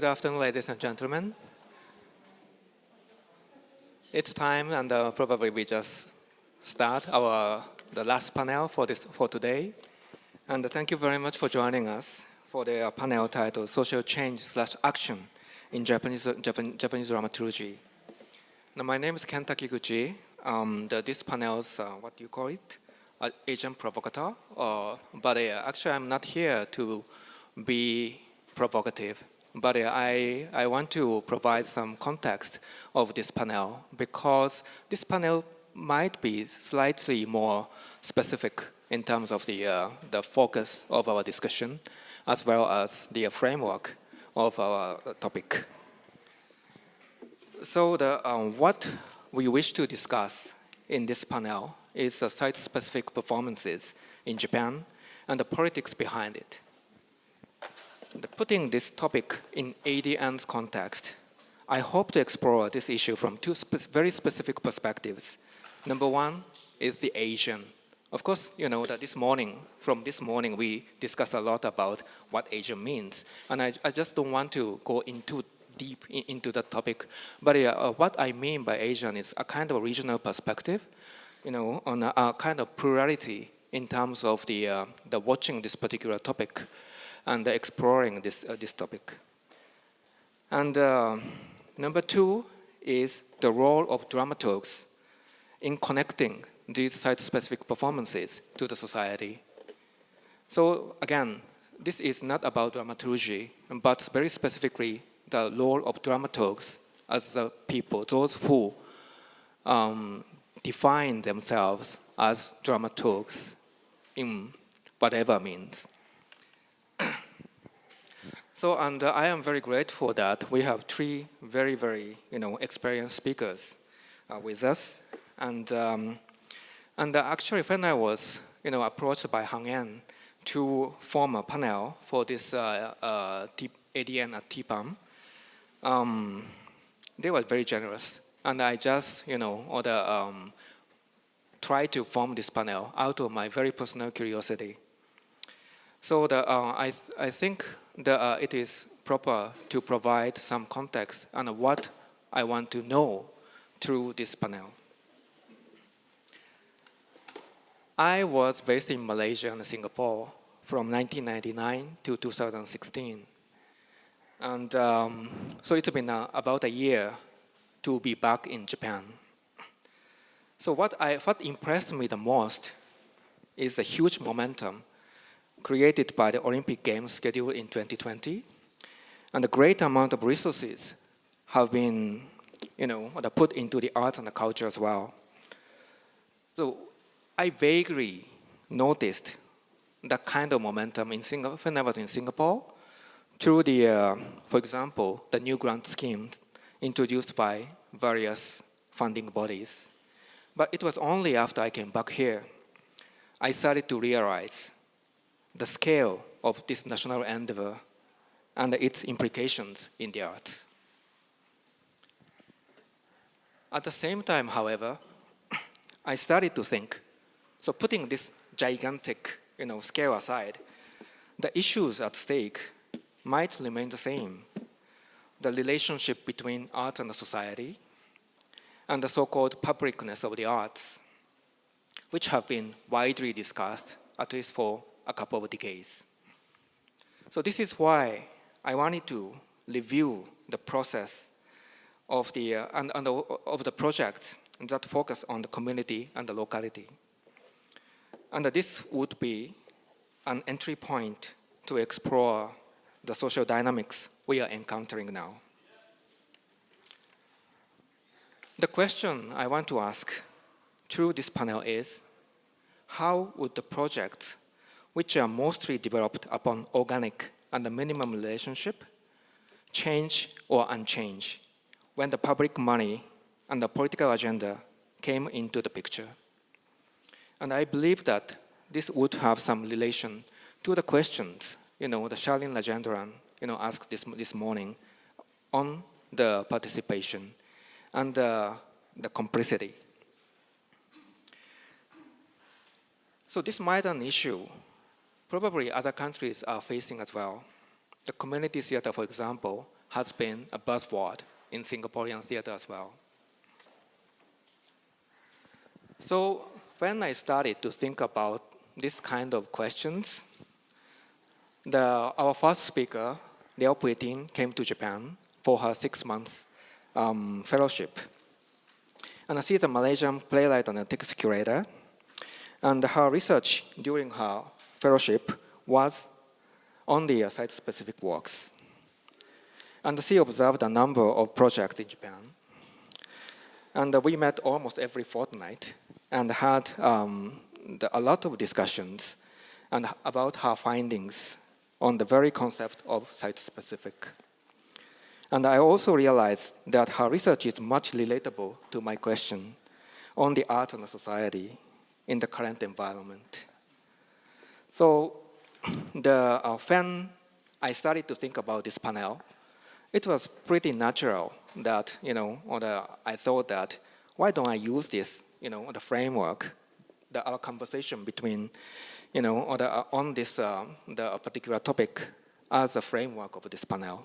Good afternoon, ladies and gentlemen. It's time, and probably we just start the last panel for today. And thank you very much for joining us for the panel titled "Social Change/Action in Japanese Dramaturgy." Now, my name is Ken Takiguchi. This panel's what do you call it? Agent provocateur. But actually, I'm not here to be provocative. But I want to provide some context of this panel because this panel might be slightly more specific in terms of the focus of our discussion as well as the framework of our topic. So what we wish to discuss in this panel is site-specific performances in Japan and the politics behind it. Putting this topic in ADN's context, I hope to explore this issue from two very specific perspectives. Number one is the Asian. Of course, you know that from this morning, we discussed a lot about what Asian means. And I just don't want to go deep into the topic. But what I mean by Asian is a kind of regional perspective, on a kind of plurality in terms of the watching this particular topic and exploring this topic. And number two is the role of dramaturgs in connecting these site-specific performances to the society. So again, this is not about dramaturgy, but very specifically the role of dramaturgs as the people, those who define themselves as dramaturgs in whatever means. So, and I am very grateful that we have three very, very, experienced speakers with us. And actually, when I was, approached by Hang En to form a panel for this ADN at TPAM, they were very generous. And I just, tried to form this panel out of my very personal curiosity. So I think that it is proper to provide some context on what I want to know through this panel. I was based in Malaysia and Singapore from 1999 to 2016. And so it's been about a year to be back in Japan. So what impressed me the most is the huge momentum created by the Olympic Games scheduled in 2020. And a great amount of resources have been, put into the arts and the culture as well. So I vaguely noticed that kind of momentum when I was in Singapore through for example, the new grant schemes introduced by various funding bodies. But it was only after I came back here, I started to realize the scale of this national endeavor and its implications in the arts. At the same time, however, I started to think, so putting this gigantic scale aside, the issues at stake might remain the same. The relationship between art and the society, and the so-called publicness of the arts, which have been widely discussed, at least for a couple of decades. So this is why I wanted to review the process of of the projects that focus on the community and the locality. And this would be an entry point to explore the social dynamics we are encountering now. The question I want to ask through this panel is, how would the projects which are mostly developed upon organic and the minimum relationship, change or unchange when the public money and the political agenda came into the picture? And I believe that this would have some relation to the questions, the Charlene Rajendran, asked this morning on the participation and the complicity. So this might be an issue probably other countries are facing as well. The community theater, for example, has been a buzzword in Singaporean theater as well. So when I started to think about this kind of questions, our first speaker, LEOW PUAY TIN, came to Japan for her 6 months fellowship. And she's a Malaysian playwright and a text curator. And her research during her fellowship was on the site-specific works. And she observed a number of projects in Japan. And we met almost every fortnight and had a lot of discussions about her findings on the very concept of site-specific. And I also realized that her research is much relatable to my question on the art and the society in the current environment. So when I started to think about this panel, it was pretty natural that, I thought that, why don't I use this, the framework, our conversation between, on this the particular topic as a framework of this panel.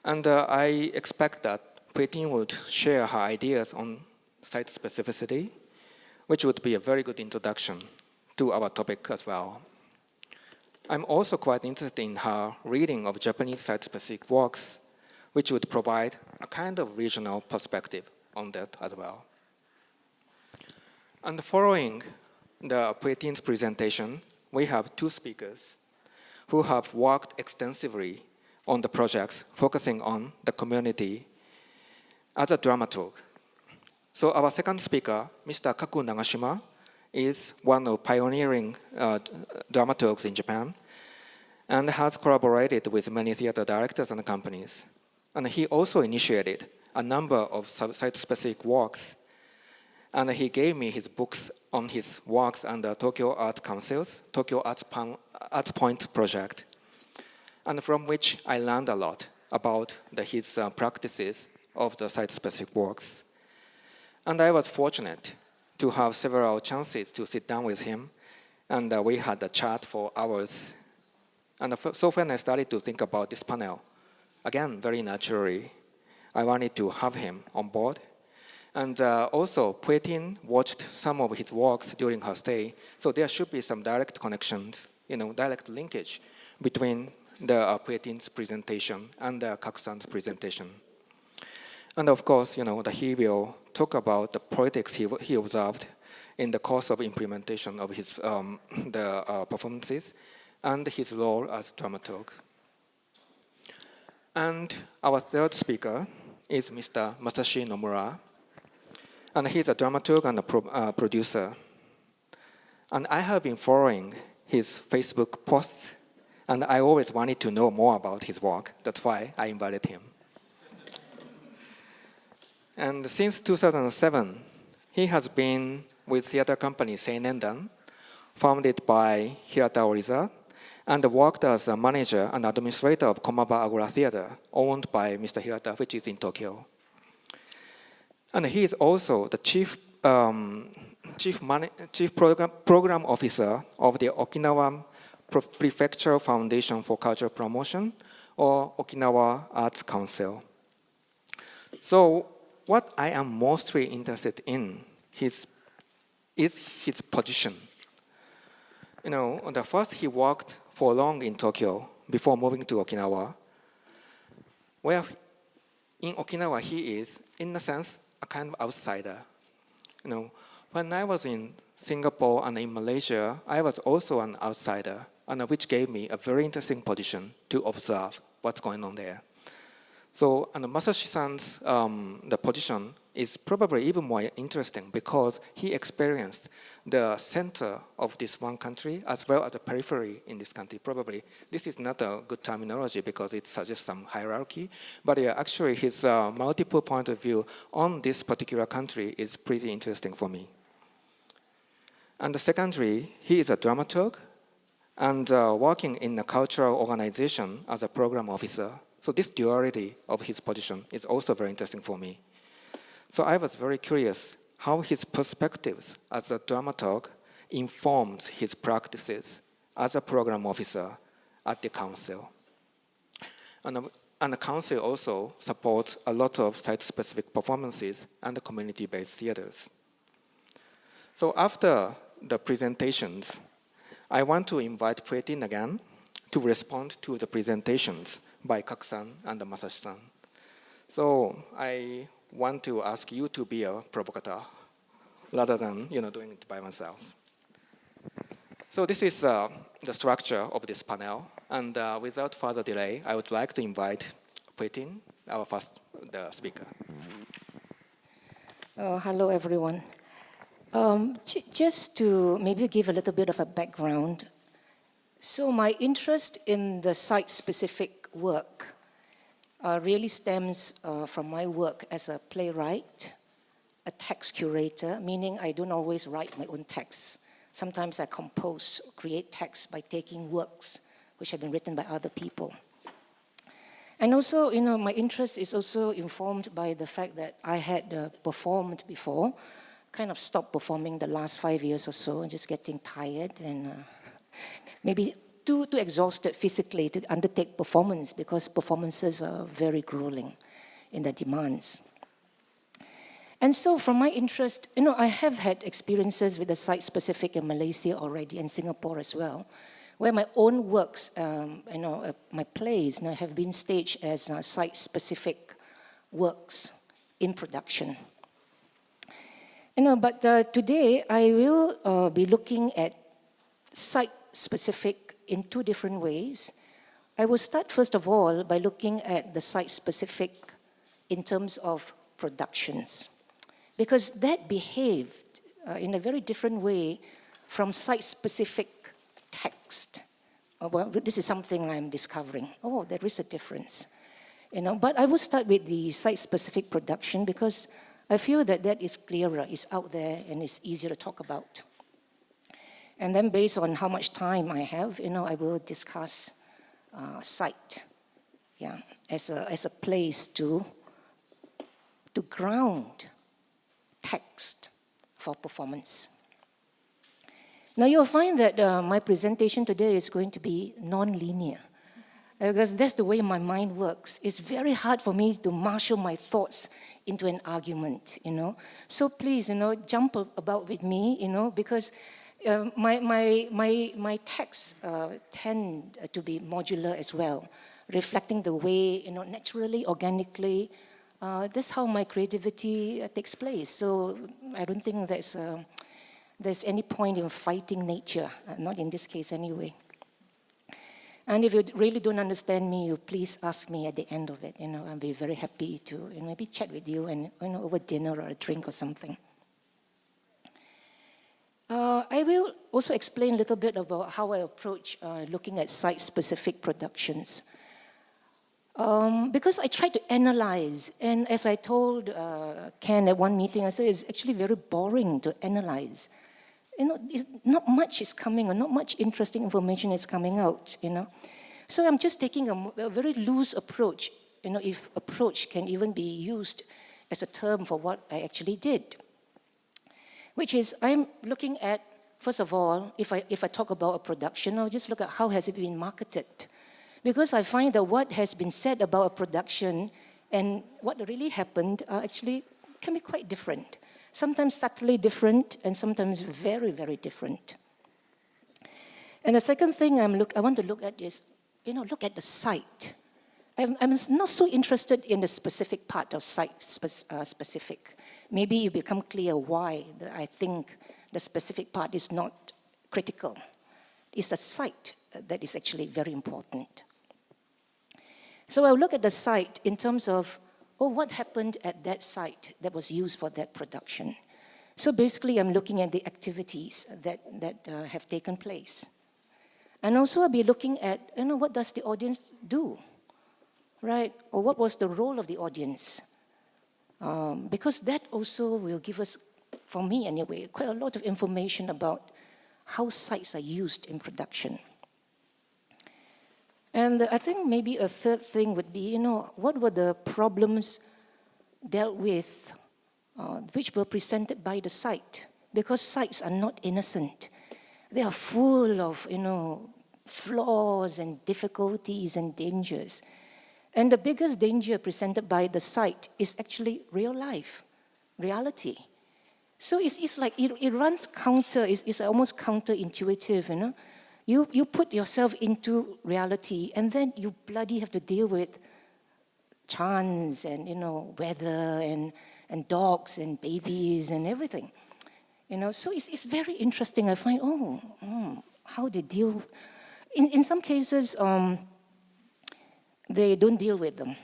And I expect that PUAY TIN would share her ideas on site specificity, which would be a very good introduction to our topic as well. I'm also quite interested in her reading of Japanese site-specific works, which would provide a kind of regional perspective on that as well. And following the PUAY TIN's presentation, we have two speakers who have worked extensively on the projects focusing on the community as a dramaturg. So our second speaker, Mr. KAKU Nagashima, is one of pioneering dramaturgs in Japan and has collaborated with many theater directors and companies. And he also initiated a number of site-specific works. And he gave me his books on his works under Tokyo Arts Council's Tokyo Arts Point project, and from which I learned a lot about his practices of the site-specific works. And I was fortunate to have several chances to sit down with him, and we had a chat for hours. And so when I started to think about this panel, again, very naturally, I wanted to have him on board. And also, PUAY TIN watched some of his works during her stay, so there should be some direct connections, direct linkage between the PUAY TIN's presentation and Kaku-san's presentation. And of course, he will talk about the politics he observed in the course of implementation of his performances and his role as dramaturg. And our third speaker is Mr. Masashi Nomura. And he's a dramaturg and a producer. And I have been following his Facebook posts, and I always wanted to know more about his work. That's why I invited him. And since 2007, he has been with theater company Seinendan, founded by Hirata Oriza, and worked as a manager and administrator of Komaba Agora Theater, owned by Mr. Hirata, which is in Tokyo. And he is also the chief program officer of the Okinawa Prefectural Foundation for Cultural Promotion, or Okinawa Arts Council. So what I am mostly interested in is his position. First he worked for long in Tokyo before moving to Okinawa, where in Okinawa he is, in a sense, a kind of outsider. When I was in Singapore and in Malaysia, I was also an outsider, and which gave me a very interesting position to observe what's going on there. So, Masashi-san's the position is probably even more interesting because he experienced the center of this one country as well as the periphery in this country. Probably this is not a good terminology because it suggests some hierarchy, but actually his multiple point of view on this particular country is pretty interesting for me. And secondly, he is a dramaturg and working in a cultural organization as a program officer. So this duality of his position is also very interesting for me. So I was very curious how his perspectives as a dramaturg informs his practices as a program officer at the council. And And the council also supports a lot of site-specific performances and community-based theaters. So after the presentations, I want to invite Puay Tin again to respond to the presentations by Kaku-san and Masashi-san. So I want to ask you to be a provocateur rather than doing it by myself. So this is the structure of this panel. And without further delay, I would like to invite Puay Tin, our first speaker. Hello, everyone. Just to maybe give a little bit of a background. So my interest in the site-specific work really stems from my work as a playwright, a text curator, meaning I don't always write my own texts. Sometimes I compose, create texts by taking works which have been written by other people. And also, my interest is also informed by the fact that I had performed before, kind of stopped performing the last 5 years or so, just getting tired and maybe too exhausted physically to undertake performance because performances are very grueling in their demands. And so from my interest, I have had experiences with the site-specific in Malaysia already and Singapore as well, where my own works, my plays have been staged as site-specific works in production. But today I will be looking at site-specific in two different ways. I will start first of all by looking at the site-specific in terms of productions, because that behaved in a very different way from site-specific text. Well, this is something I'm discovering. Oh, there is a difference. But I will start with the site-specific production because I feel that that is clearer, is out there, and is easier to talk about. And then based on how much time I have, I will discuss site, as a place to ground text for performance. Now you'll find that my presentation today is going to be non-linear, because that's the way my mind works. It's very hard for me to marshal my thoughts into an argument, So please, jump about with me, because my texts tend to be modular as well, reflecting the way, naturally, organically, that's how my creativity takes place. So I don't think there's any point in fighting nature, not in this case anyway. And if you really don't understand me, you please ask me at the end of it. I'll be very happy to maybe chat with you and over dinner or a drink or something. I will also explain a little bit about how I approach looking at site-specific productions. Because I try to analyze, and as I told Ken at one meeting, I said it's actually very boring to analyze. Not much is coming, or not much interesting information is coming out, So I'm just taking a very loose approach, if approach can even be used as a term for what I actually did. Which is, I'm looking at, first of all, if I talk about a production, I'll just look at how has it been marketed. Because I find that what has been said about a production and what really happened actually can be quite different. Sometimes subtly different, and sometimes very, very different. And the second thing I want to look at is, look at the site. I'm not so interested in the specific part of site specific. Maybe you become clear why I think the specific part is not critical. It's the site that is actually very important. So I'll look at the site in terms of, what happened at that site that was used for that production? So basically, I'm looking at the activities that have taken place. And also I'll be looking at, what does the audience do, right? Or what was the role of the audience? Because that also will give us, for me anyway, quite a lot of information about how sites are used in production. And I think maybe a third thing would be, what were the problems dealt with which were presented by the site? Because sites are not innocent. They are full of, flaws and difficulties and dangers. And the biggest danger presented by the site is actually real life, reality. So it's like it runs counter, it's almost counterintuitive, you know. You put yourself into reality and then you bloody have to deal with chance and, you know, weather and dogs and babies and everything. You know, so it's very interesting. I find, how they deal. In some cases, they don't deal with them.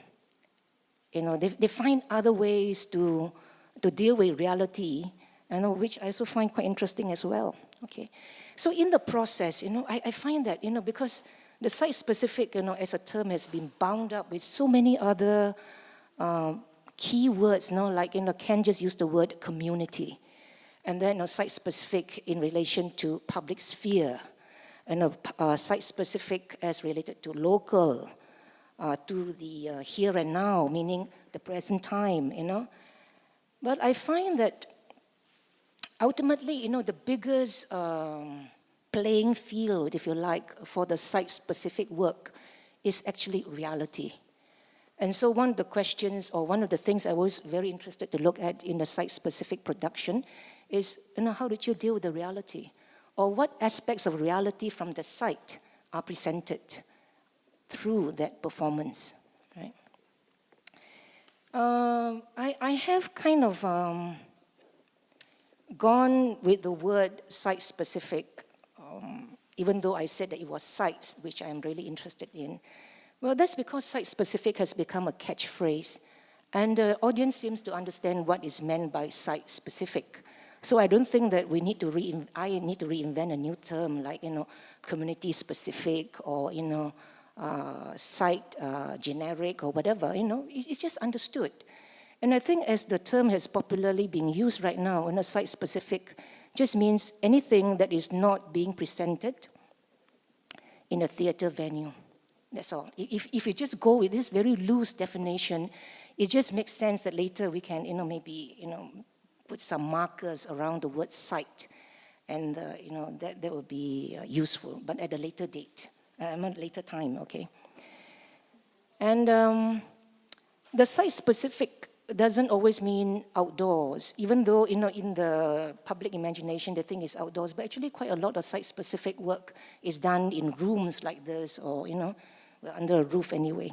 You know, they find other ways to deal with reality, you know, which I also find quite interesting as well. Okay, so in the process, you know, I find that, you know, because the site-specific, you know, as a term has been bound up with so many other key words, you know, like, you know, Ken just used the word community, and then, you know, site-specific in relation to public sphere, and site-specific as related to local, to the here and now, meaning the present time, you know. But I find that ultimately, you know, the biggest playing field, if you like, for the site-specific work is actually reality. And so one of the questions, or one of the things I was very interested to look at in the site-specific production is, you know, how did you deal with the reality? Or what aspects of reality from the site are presented through that performance, right? I have kind of gone with the word site-specific, even though I said that it was sites, which I am really interested in. Well, that's because site-specific has become a catchphrase, and the audience seems to understand what is meant by site-specific. So I don't think that I need to reinvent a new term like, you know, community-specific or, you know, site generic or whatever, you know, it's just understood. And I think as the term has popularly been used right now, you know, site-specific just means anything that is not being presented in a theater venue. That's all. If you just go with this very loose definition, it just makes sense that later we can, you know, maybe, you know, put some markers around the word site, and you know, that would be useful, but at a later date, a later time, okay? And the site-specific doesn't always mean outdoors, even though, you know, in the public imagination, the thing is outdoors, but actually quite a lot of site-specific work is done in rooms like this, or, you know, under a roof anyway.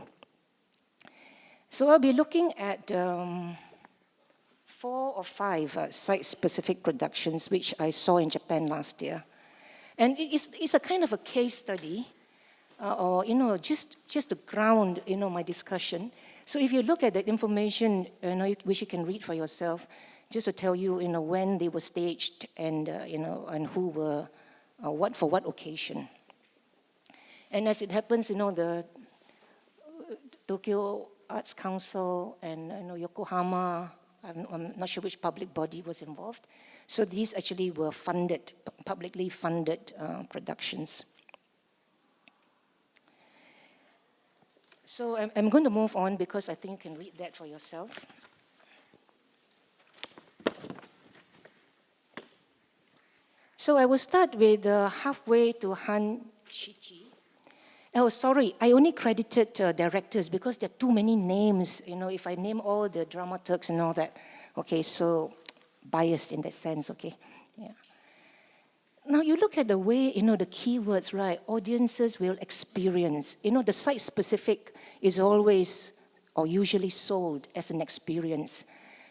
So I'll be looking at 4 or 5 site-specific productions which I saw in Japan last year. And it's a kind of a case study, or, you know, just to ground, you know, my discussion. So if you look at that information, you know, which you can read for yourself, just to tell you, you know, when they were staged and, you know, and who were, for what occasion. And as it happens, you know, the Tokyo Arts Council and, you know, Yokohama, I'm not sure which public body was involved. So these actually were funded, publicly funded productions. So I'm going to move on because I think you can read that for yourself. So I will start with Halfway to Han Shichi. Oh, sorry, I only credited directors because there are too many names. You know, if I name all the dramaturgs and all that, okay, so biased in that sense, okay, yeah. Now you look at the way, you know, the keywords, right? Audiences will experience. You know, the site-specific is always or usually sold as an experience.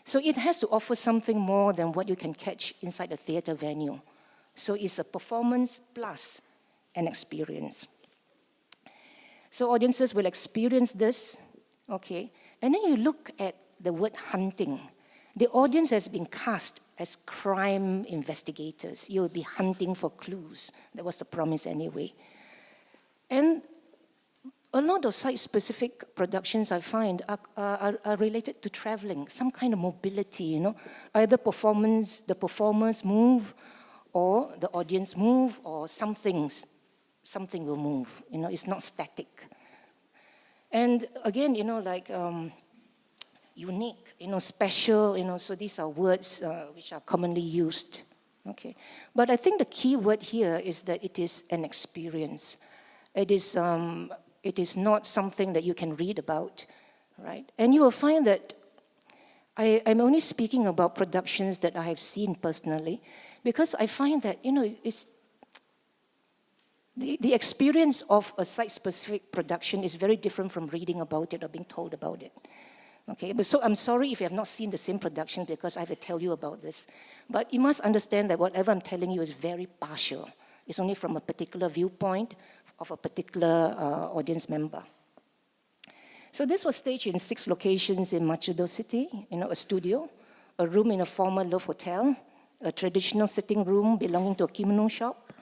So it has to offer something more than what you can catch inside a theater venue. So it's a performance plus an experience. So audiences will experience this, okay? And then you look at the word hunting. The audience has been cast as crime investigators. You will be hunting for clues. That was the promise anyway. And a lot of site-specific productions I find are related to traveling, some kind of mobility, you know? Either the performers move, or the audience move, or something will move, you know, it's not static. And again, you know, like unique, you know, special, you know, so these are words which are commonly used, okay? But I think the key word here is that it is an experience. It is It is not something that you can read about, right? And you will find that I'm only speaking about productions that I have seen personally, because I find that, it's the experience of a site-specific production is very different from reading about it or being told about it. Okay, but so I'm sorry if you have not seen the same production because I have to tell you about this. But you must understand that whatever I'm telling you is very partial. It's only from a particular viewpoint of a particular audience member. So this was staged in 6 locations in Machido City, a studio, a room in a former Love Hotel, a traditional sitting room belonging to a kimono shop,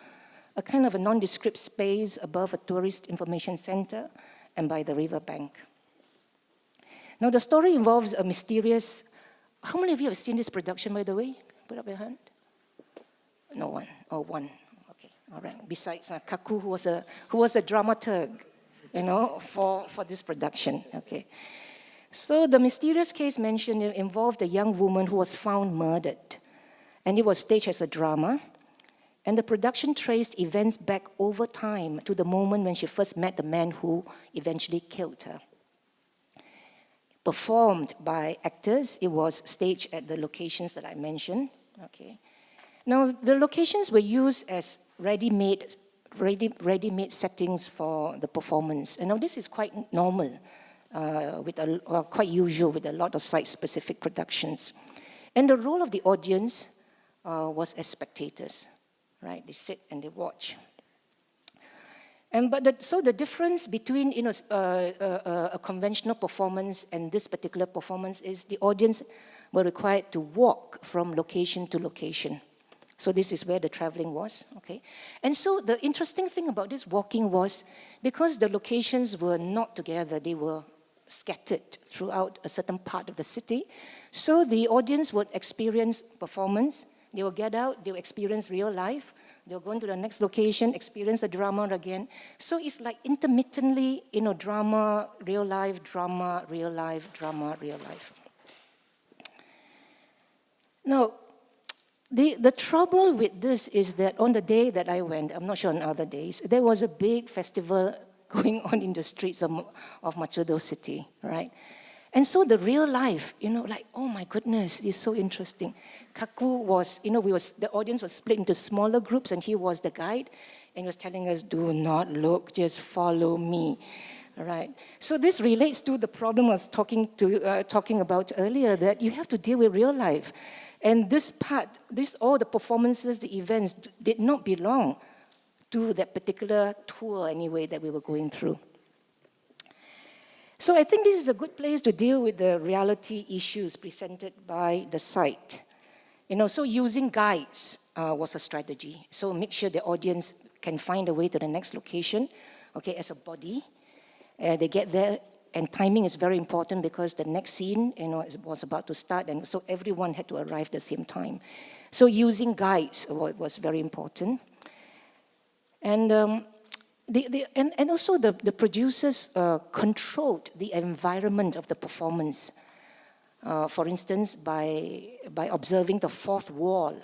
a kind of a nondescript space above a tourist information center, and by the riverbank. Now, the story involves a mysterious... How many of you have seen this production, by the way? Put up your hand. No one. Oh, one. Okay, all right. Besides Kaku, who was a dramaturg, for this production. Okay. So the mysterious case mentioned involved a young woman who was found murdered. And it was staged as a drama. And the production traced events back over time to the moment when she first met the man who eventually killed her. Performed by actors, it was staged at the locations that I mentioned. Okay. Now, the locations were used as ready-made settings for the performance. And now this is quite normal, quite usual with a lot of site-specific productions. And the role of the audience was as spectators, right? They sit and they watch. So the difference between a conventional performance and this particular performance is the audience were required to walk from location to location. So this is where the traveling was, okay? And so the interesting thing about this walking was, because the locations were not together, they were scattered throughout a certain part of the city, so the audience would experience performance, they will get out, they will experience real life, they'll go into the next location, experience the drama again. So it's like intermittently, drama, real life, drama, real life, drama, real life. Now, the trouble with this is that on the day that I went, I'm not sure on other days, there was a big festival going on in the streets of Machido City, right? And so the real life, oh my goodness, it's so interesting. Kaku was, the audience was split into smaller groups and he was the guide and he was telling us, do not look, just follow me, all right? So this relates to the problem I was talking about earlier, that you have to deal with real life. And this part, all the performances, the events did not belong to that particular tour anyway that we were going through. So I think this is a good place to deal with the reality issues presented by the site. So using guides was a strategy. So make sure the audience can find a way to the next location, okay, as a body. They get there, and timing is very important because the next scene, was about to start, and so everyone had to arrive at the same time. So using guides was very important. And and also the producers controlled the environment of the performance. For instance, by observing the fourth wall.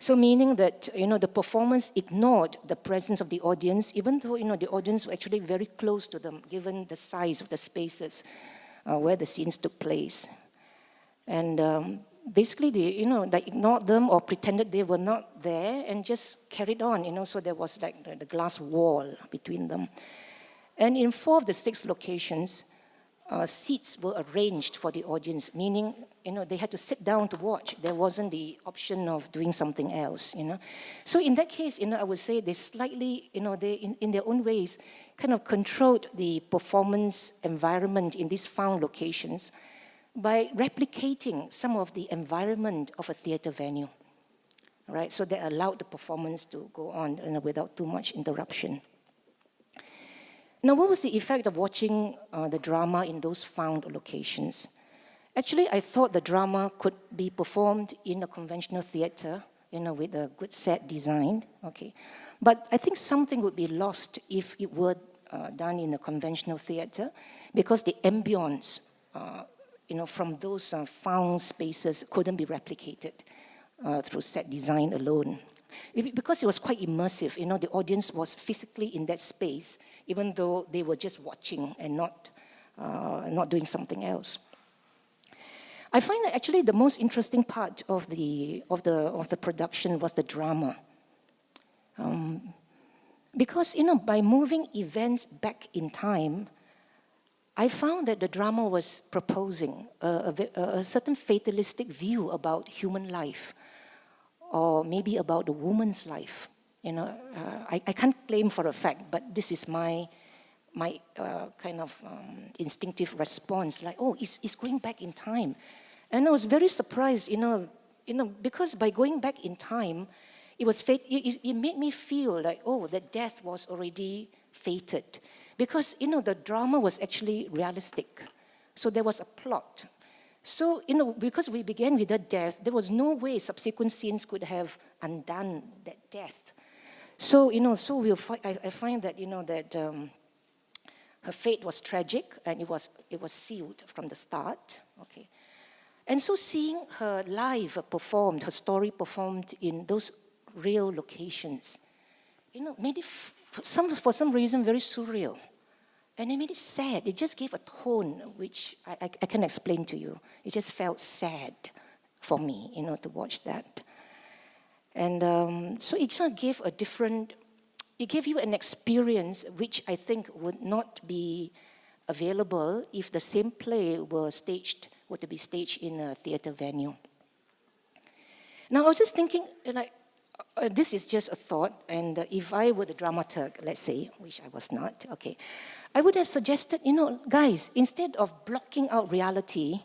So meaning that, the performance ignored the presence of the audience, even though, the audience were actually very close to them, given the size of the spaces where the scenes took place. And basically, they ignored them or pretended they were not there and just carried on, so there was like the glass wall between them. And in 4 of the 6 locations, seats were arranged for the audience, meaning, they had to sit down to watch. There wasn't the option of doing something else, So in that case, I would say they slightly, they in their own ways kind of controlled the performance environment in these found locations by replicating some of the environment of a theater venue, right? So they allowed the performance to go on without too much interruption. Now, what was the effect of watching the drama in those found locations? Actually, I thought the drama could be performed in a conventional theater, with a good set design, okay? But I think something would be lost if it were done in a conventional theater, because the ambience, from those found spaces couldn't be replicated through set design alone. because it was quite immersive, the audience was physically in that space, even though they were just watching and not doing something else. I find that actually the most interesting part of the production was the drama. Because, by moving events back in time, I found that the drama was proposing a certain fatalistic view about human life, or maybe about the woman's life. I can't claim for a fact, but this is my kind of instinctive response, like, oh, it's going back in time. And I was very surprised, because by going back in time, it made me feel like, oh, that death was already fated. Because, the drama was actually realistic. So there was a plot. So, because we began with that death, there was no way subsequent scenes could have undone that death. So, I find that, that her fate was tragic, and it was sealed from the start. Okay. And so seeing her live performed, her story performed in those real locations, made it for some reason very surreal. And it made it sad. It just gave a tone which I can explain to you. It just felt sad for me, to watch that. And so it sort of gave it gave you an experience which I think would not be available if the same play were to be staged in a theater venue. Now, I was just thinking, this is just a thought, and if I were the dramaturg, let's say, which I was not, okay, I would have suggested, guys, instead of blocking out reality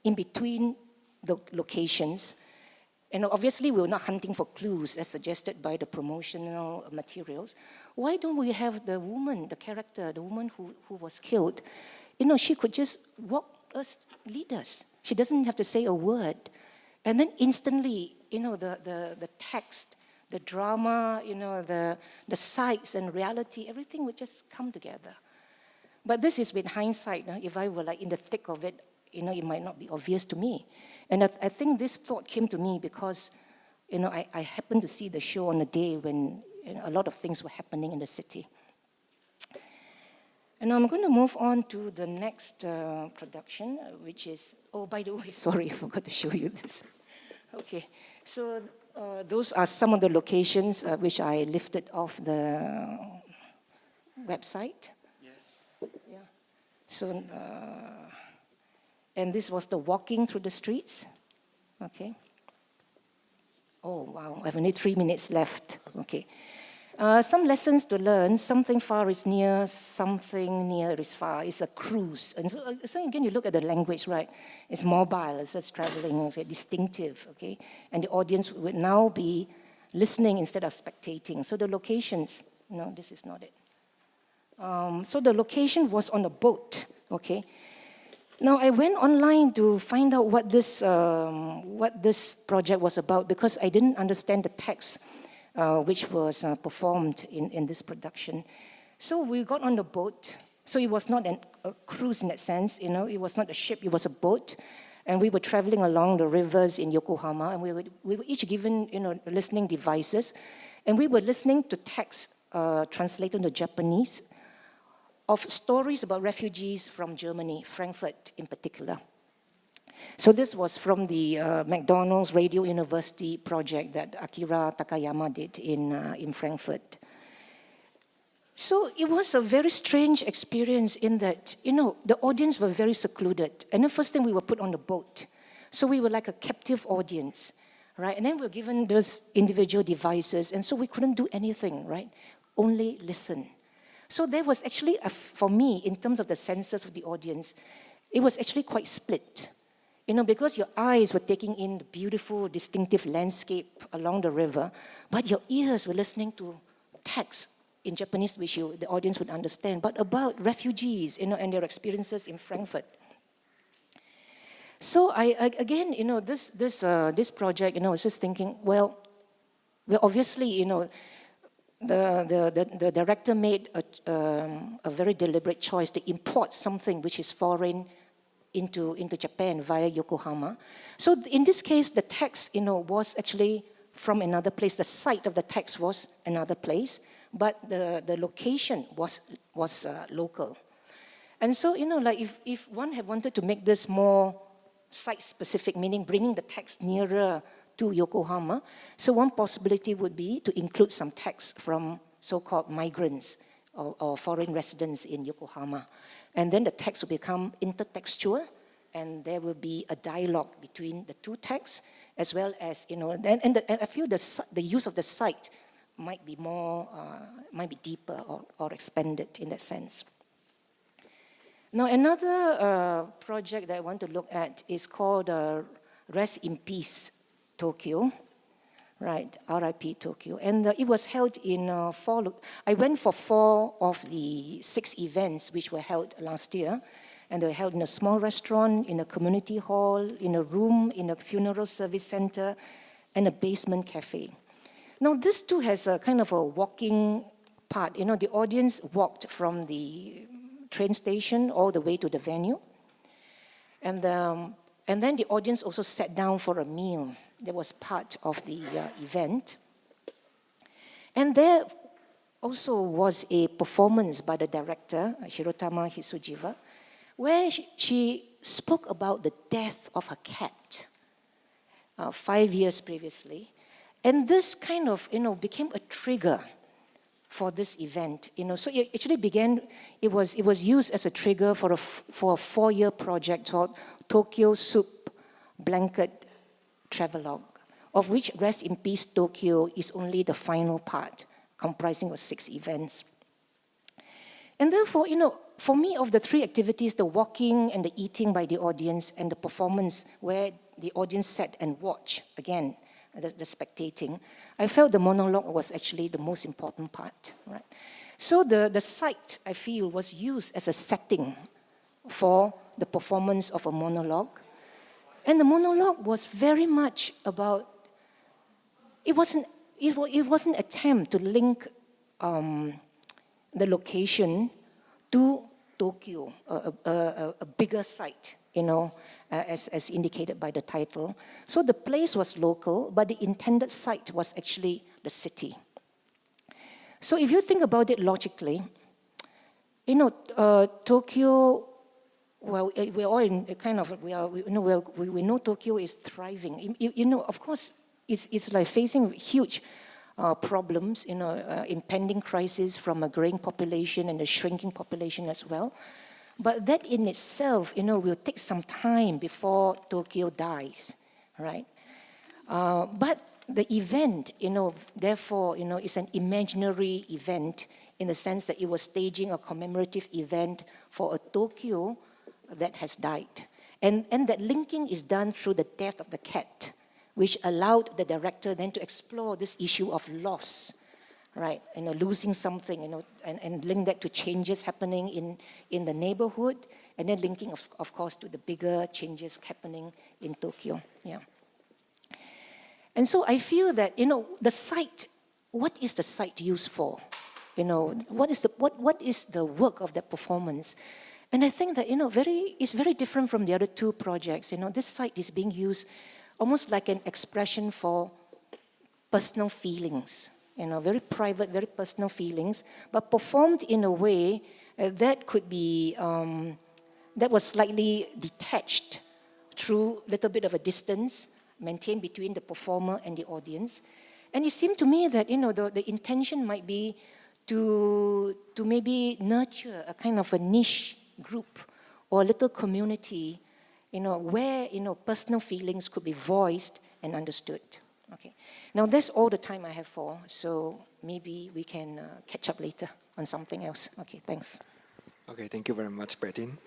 in between the locations, obviously we were not hunting for clues as suggested by the promotional materials, why don't we have the woman, the character, the woman who was killed, she could just lead us. She doesn't have to say a word. And then instantly, the text, the drama, the sights and reality, everything would just come together. But this is with hindsight. If I were in the thick of it, it might not be obvious to me. And I think this thought came to me because, I happened to see the show on a day when a lot of things were happening in the city. And I'm going to move on to the next production, which is, oh, by the way, sorry, I forgot to show you this. Okay, so those are some of the locations which I lifted off the website. Yes. Yeah. So, and this was the walking through the streets. Okay. Oh, wow, I have only 3 minutes left. Okay. Some lessons to learn. Something far is near, something near is far. It's a cruise. And so again, you look at the language, right? It's mobile, it's traveling, it's distinctive, okay? And the audience would now be listening instead of spectating. So the locations, no, this is not it. So the location was on a boat, okay? Now, I went online to find out what this project was about because I didn't understand the text which was performed in this production. So we got on the boat. So it was not a cruise in that sense, it was not a ship, it was a boat. And we were traveling along the rivers in Yokohama, and we were each given, listening devices. And we were listening to text translated into Japanese of stories about refugees from Germany, Frankfurt in particular. So this was from the McDonald's Radio University project that Akira Takayama did in Frankfurt. So it was a very strange experience in that, the audience were very secluded. And the first thing we were put on the boat. So we were like a captive audience, right? And then we were given those individual devices, and so we couldn't do anything, right? Only listen. So there was actually, for me, in terms of the senses of the audience, it was actually quite split. Because your eyes were taking in the beautiful, distinctive landscape along the river, but your ears were listening to text in Japanese, which the audience would understand, but about refugees, and their experiences in Frankfurt. So again, this project, I was just thinking, well, obviously, the director made a very deliberate choice to import something which is foreign into Japan via Yokohama. So in this case, the text, was actually from another place. The site of the text was another place, but the location was local. And so, like if one had wanted to make this more site-specific, meaning bringing the text nearer to Yokohama, so one possibility would be to include some text from so-called migrants or foreign residents in Yokohama. And then the text will become intertextual, and there will be a dialogue between the two texts, as well as, and I feel the use of the site might be more, might be deeper or expanded in that sense. Now, another project that I want to look at is called Rest in Peace Tokyo, right, RIP Tokyo. And it was held in I went for 4 of the 6 events which were held last year. And they were held in a small restaurant, in a community hall, in a room, in a funeral service center, and a basement cafe. Now, this too has a kind of a walking part. The audience walked from the train station all the way to the venue. And then the audience also sat down for a meal. That was part of the event. And there also was a performance by the director, Hirotama Hisujiwa, where she spoke about the death of her cat 5 years previously. And this kind of, became a trigger for this event. So it actually began, it was used as a trigger for a 4-year project called Tokyo Soup Blanket Travelogue, of which Rest in Peace Tokyo is only the final part, comprising of 6 events. And therefore, for me, of the 3 activities, the walking and the eating by the audience and the performance where the audience sat and watched, again, the spectating, I felt the monologue was actually the most important part, right? So the site, I feel, was used as a setting for the performance of a monologue. And the monologue was very much about, it was an attempt to link the location to Tokyo, a bigger site, as indicated by the title. So the place was local, but the intended site was actually the city. So if you think about it logically, Tokyo, well, we're all in kind of, we know Tokyo is thriving. Of course, it's like facing huge problems, impending crisis from a growing population and a shrinking population as well. But that in itself, will take some time before Tokyo dies, right? But the event, therefore, is an imaginary event in the sense that it was staging a commemorative event for a Tokyo that has died. And that linking is done through the death of the cat, which allowed the director then to explore this issue of loss, right? Losing something, and link that to changes happening in the neighborhood, and then linking, of course, to the bigger changes happening in Tokyo, yeah. And so I feel that, the site, what is the site used for? What is the work of that performance? And I think that, it's very different from the other 2 projects. This site is being used almost like an expression for personal feelings, very private, very personal feelings, but performed in a way that could be, that was slightly detached through a little bit of a distance maintained between the performer and the audience. And it seemed to me that, the intention might be to maybe nurture a kind of a niche group or a little community, where, personal feelings could be voiced and understood. Okay. Now, that's all the time I have for, so maybe we can catch up later on something else. Okay, thanks. Okay, thank you very much, Bettin.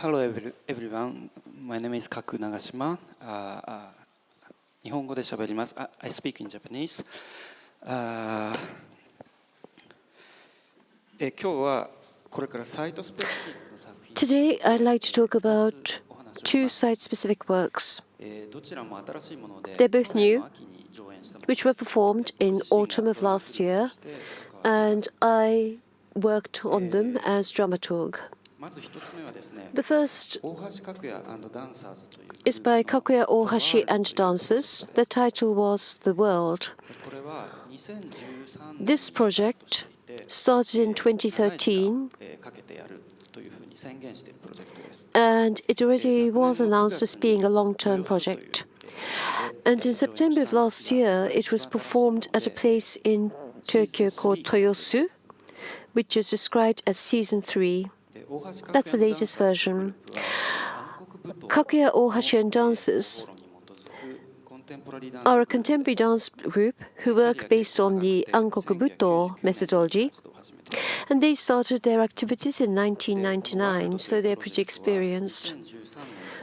Hello everyone, my name is KAKU NAGASHIMA. 日本語で喋ります。I speak in Japanese. 今日はこれからサイトスペシフィックの作品。Today, I'd like to talk about 2 site-specific works. どちらも新しいもので、 They're both new, which were performed in autumn of last year, and I worked on them as dramaturg. The first is by Kakuya Ohashi and dancers. The title was The World. This project started in 2013, and it already was announced as being a long-term project. And in September of last year, it was performed at a place in Tokyo called Toyosu, which is described as Season 3. That's the latest version. Kakuya Ohashi and dancers are a contemporary dance group who work based on the Ankoku Buto methodology. And they started their activities in 1999, so they're pretty experienced.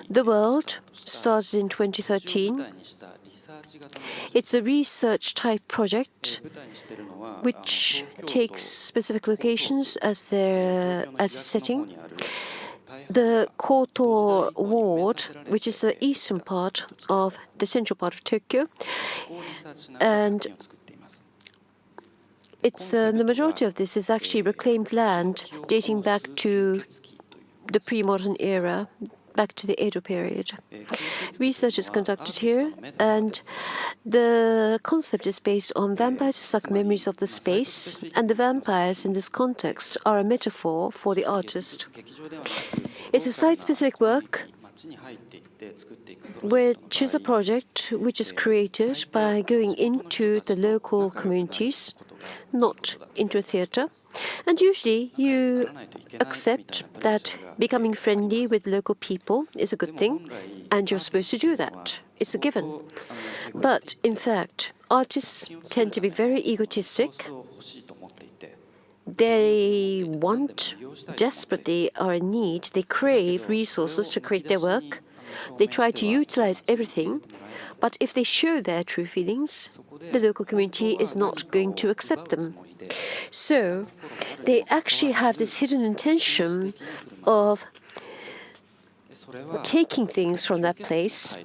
The World started in 2013. It's a research-type project which takes specific locations as a setting. The Koto Ward, which is the eastern part of the central part of Tokyo, and the majority of this is actually reclaimed land dating back to the pre-modern era, back to the Edo period. Research is conducted here, and the concept is based on vampires who suck memories of the space, and the vampires in this context are a metaphor for the artist. It's a site-specific work, which is a project which is created by going into the local communities, not into a theater. And usually you accept that becoming friendly with local people is a good thing, and you're supposed to do that. It's a given. But in fact, artists tend to be very egotistic. They want, desperately are in need, they crave resources to create their work. They try to utilize everything, but if they show their true feelings, the local community is not going to accept them. So they actually have this hidden intention of taking things from that place,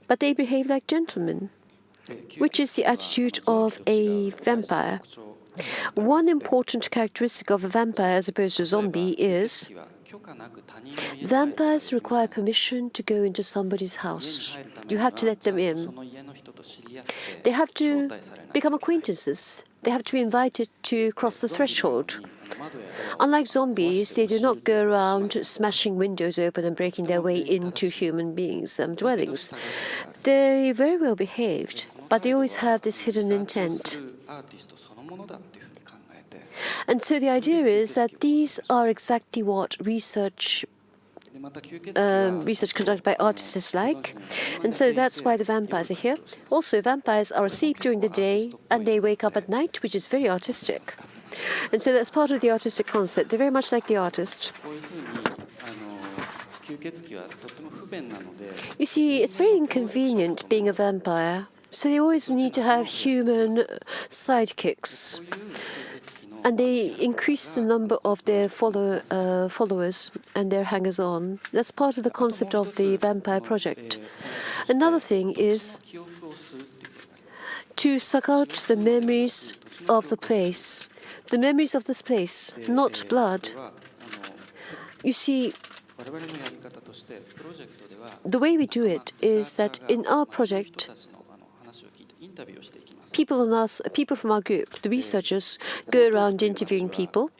but they behave like gentlemen, which is the attitude of a vampire. One important characteristic of a vampire as opposed to a zombie is vampires require permission to go into somebody's house. You have to let them in. They have to become acquaintances. They have to be invited to cross the threshold. Unlike zombies, they do not go around smashing windows open and breaking their way into human beings' dwellings. They're very well behaved, but they always have this hidden intent. And so the idea is that these are exactly what research conducted by artists is like. And so that's why the vampires are here. Also, vampires are asleep during the day and they wake up at night, which is very artistic. And so that's part of the artistic concept. They're very much like the artist. You see, it's very inconvenient being a vampire. So they always need to have human sidekicks. And they increase the number of their followers and their hangers-on. That's part of the concept of the vampire project. Another thing is to suck out the memories of the place. The memories of this place, not blood. You see, the way we do it is that in our project, people from our group, the researchers, go around interviewing people.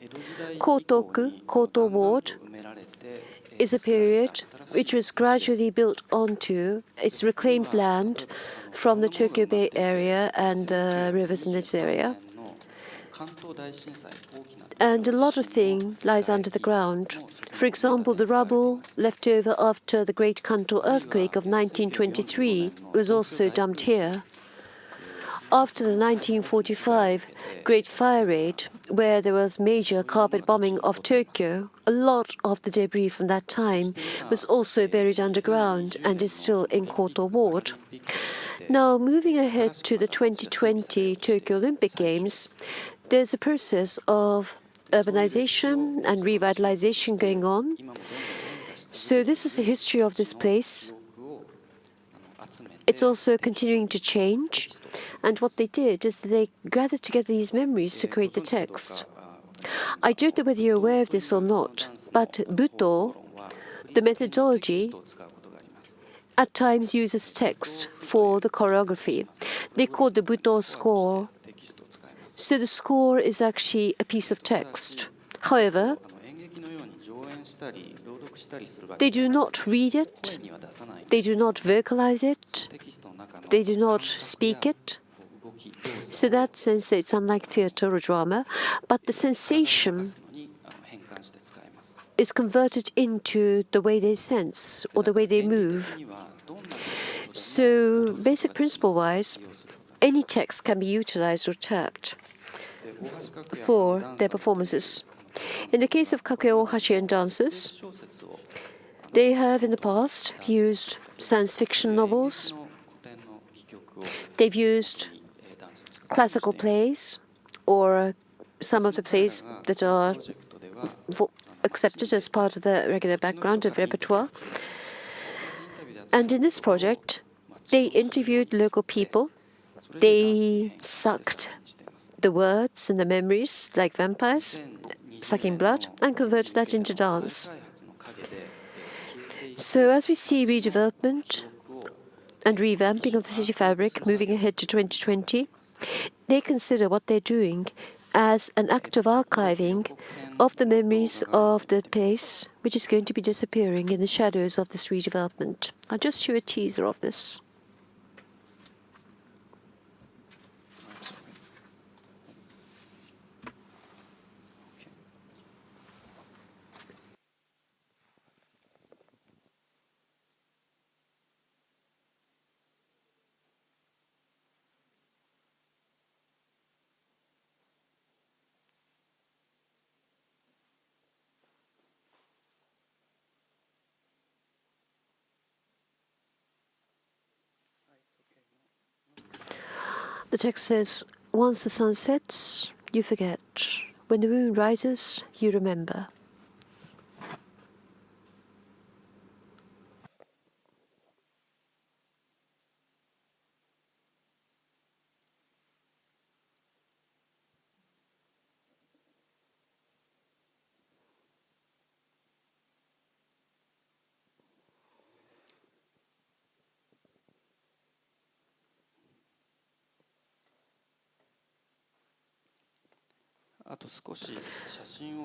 Koto Ward is a period which was gradually built onto its reclaimed land from the Tokyo Bay area and the rivers in this area. And a lot of things lies under the ground. For example, the rubble left over after the Great Kanto earthquake of 1923 was also dumped here. After the 1945 Great Fire Raid, where there was major carpet bombing of Tokyo, a lot of the debris from that time was also buried underground and is still in Koto Ward. Now, moving ahead to the 2020 Tokyo Olympic Games, there's a process of urbanization and revitalization going on. So this is the history of this place. It's also continuing to change. And what they did is they gathered together these memories to create the text. I don't know whether you're aware of this or not, but Buto, the methodology, at times uses text for the choreography. They call the Buto score. So the score is actually a piece of text. However, they do not read it, they do not vocalize it, they do not speak it. So in that sense, it's unlike theater or drama, but the sensation is converted into the way they sense or the way they move. So basic principle-wise, any text can be utilized or tapped for their performances. In the case of Kakue Ohashi and dancers, they have in the past used science fiction novels. They've used classical plays or some of the plays that are accepted as part of the regular background of repertoire. And in this project, they interviewed local people. They sucked the words and the memories like vampires, sucking blood, and converted that into dance. So as we see redevelopment and revamping of the city fabric moving ahead to 2020, they consider what they're doing as an act of archiving of the memories of the place, which is going to be disappearing in the shadows of this redevelopment. I'll just show a teaser of this. The text says, once the sun sets, you forget. When the moon rises, you remember.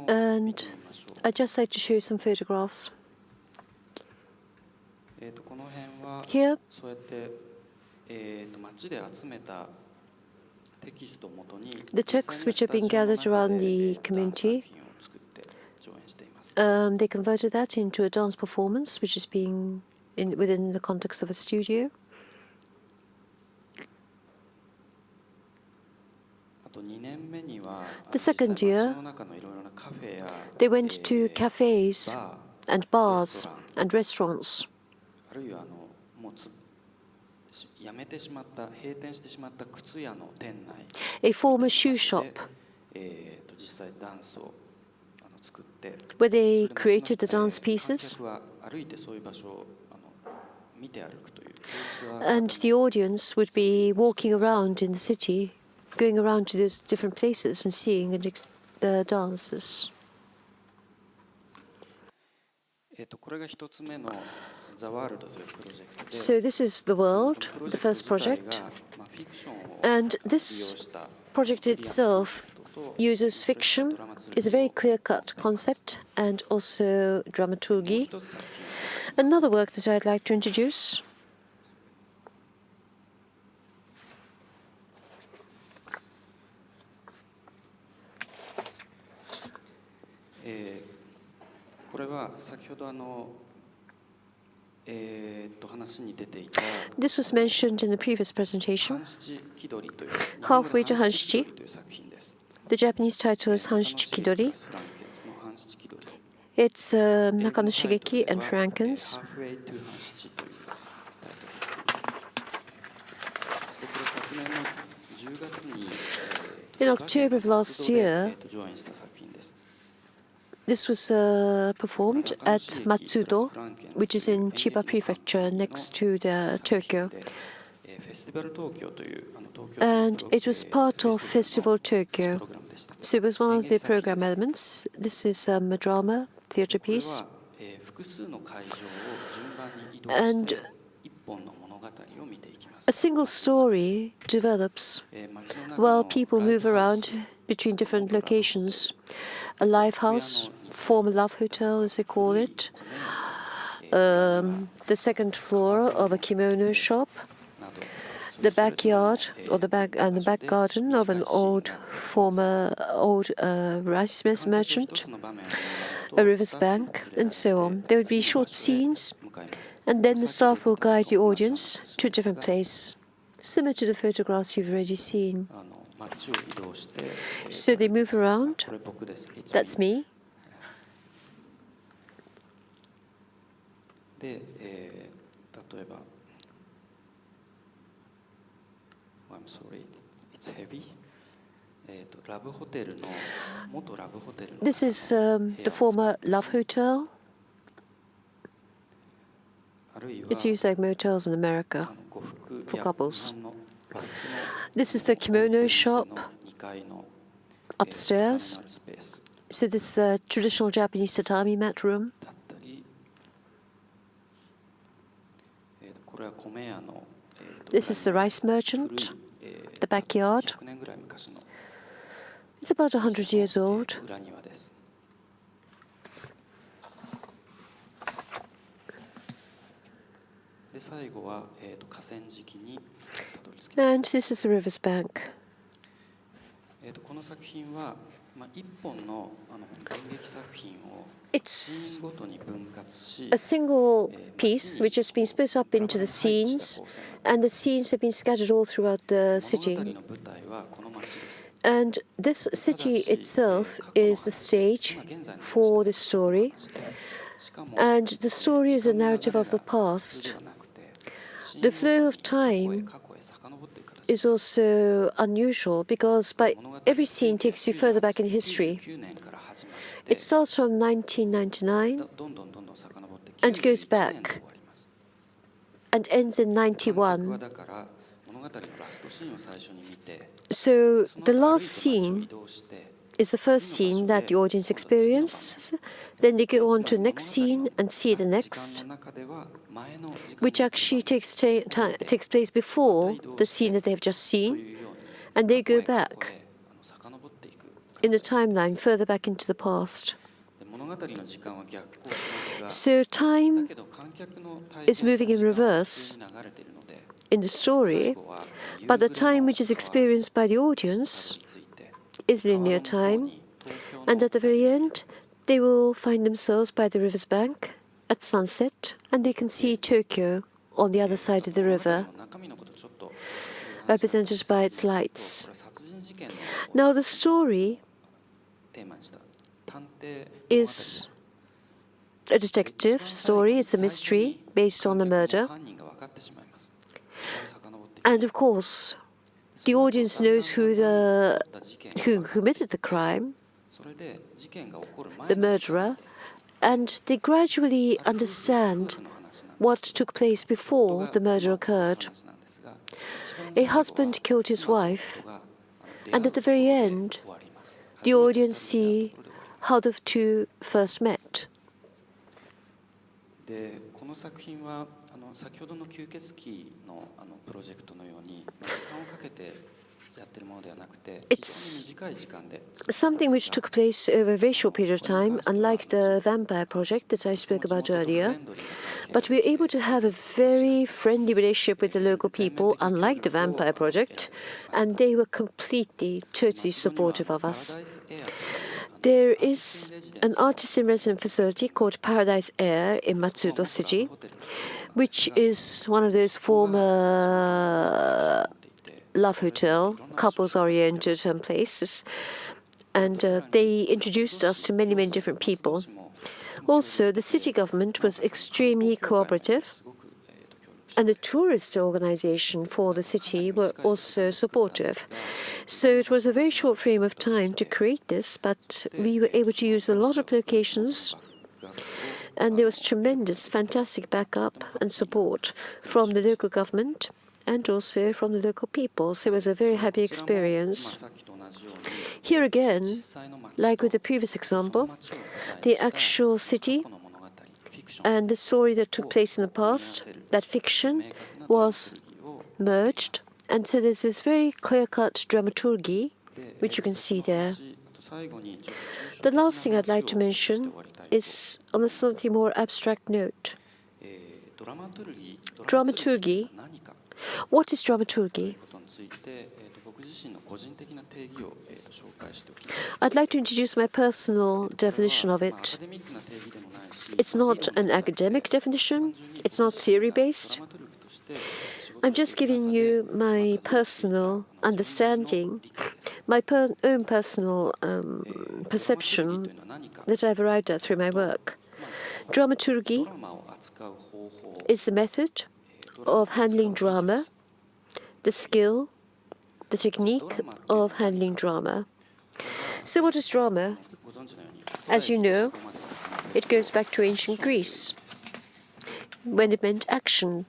And I'd just like to show you some photographs. Here, the texts which have been gathered around the community, they converted that into a dance performance, which is being within the context of a studio. The second year, they went to cafes and bars and restaurants. A former shoe shop where they created the dance pieces. And the audience would be walking around in the city, going around to those different places and seeing the dances. So this is The World, the first project. And this project itself uses fiction, is a very clear-cut concept, and also dramaturgy. Another work that I'd like to introduce . This was mentioned in the previous presentation. Halfway to Hanshichi. The Japanese title is Hanshichi Kidori. It's Nakano Shigeki and Franken's. In October of last year, this was performed at Matsudo, which is in Chiba Prefecture, next to the Tokyo. And it was part of Festival Tokyo. So it was one of the program elements. This is a drama, theater piece. And a single story develops while people move around between different locations. A live house, former love hotel as they call it, the second floor of a kimono shop, the backyard or the back garden of an former rice merchant, a river's bank, and so on. There would be short scenes, and then the staff will guide the audience to a different place, similar to the photographs you've already seen. So they move around. That's me. I'm sorry, it's heavy. This is the former Love Hotel. It's used like motels in America for couples. This is the kimono shop upstairs. So this is a traditional Japanese tatami mat room. This is the rice merchant, the backyard. It's about 100 years old. And this is the river's bank. It's a single piece which has been split up into the scenes, and the scenes have been scattered all throughout the city. And this city itself is the stage for the story, and the story is a narrative of the past. The flow of time is also unusual because every scene takes you further back in history. It starts from 1999 and goes back and ends in 91. So the last scene is the first scene that the audience experiences. Then they go on to the next scene and see the next, which actually takes place before the scene that they've just seen, and they go back in the timeline further back into the past. So time is moving in reverse in the story, but the time which is experienced by the audience is linear time, and at the very end they will find themselves by the river's bank at sunset, and they can see Tokyo on the other side of the river, represented by its lights. Now the story is a detective story, it's a mystery based on a murder. And of course, the audience knows who committed the crime, the murderer, and they gradually understand what took place before the murder occurred. A husband killed his wife, and at the very end, the audience see how the two first met. It's something which took place over a very short period of time, unlike the vampire project that I spoke about earlier. But we were able to have a very friendly relationship with the local people, unlike the vampire project, and they were totally supportive of us. There is an artist-in-residence facility called Paradise Air in Matsudo City, which is one of those former love hotel, couples-oriented places. And they introduced us to many, many different people. Also, the city government was extremely cooperative, and the tourist organization for the city were also supportive. So it was a very short frame of time to create this, but we were able to use a lot of locations, and there was tremendous, fantastic backup and support from the local government and also from the local people. So it was a very happy experience. Here again, like with the previous example, the actual city and the story that took place in the past, that fiction, was merged. And so there's this very clear-cut dramaturgy, which you can see there. The last thing I'd like to mention is on a slightly more abstract note. Dramaturgy. What is dramaturgy? I'd like to introduce my personal definition of it. It's not an academic definition. It's not theory-based. I'm just giving you my personal understanding, my own personal perception that I've arrived at through my work. Dramaturgy is the method of handling drama, the skill, the technique of handling drama. So what is drama? As you know, it goes back to ancient Greece, when it meant action.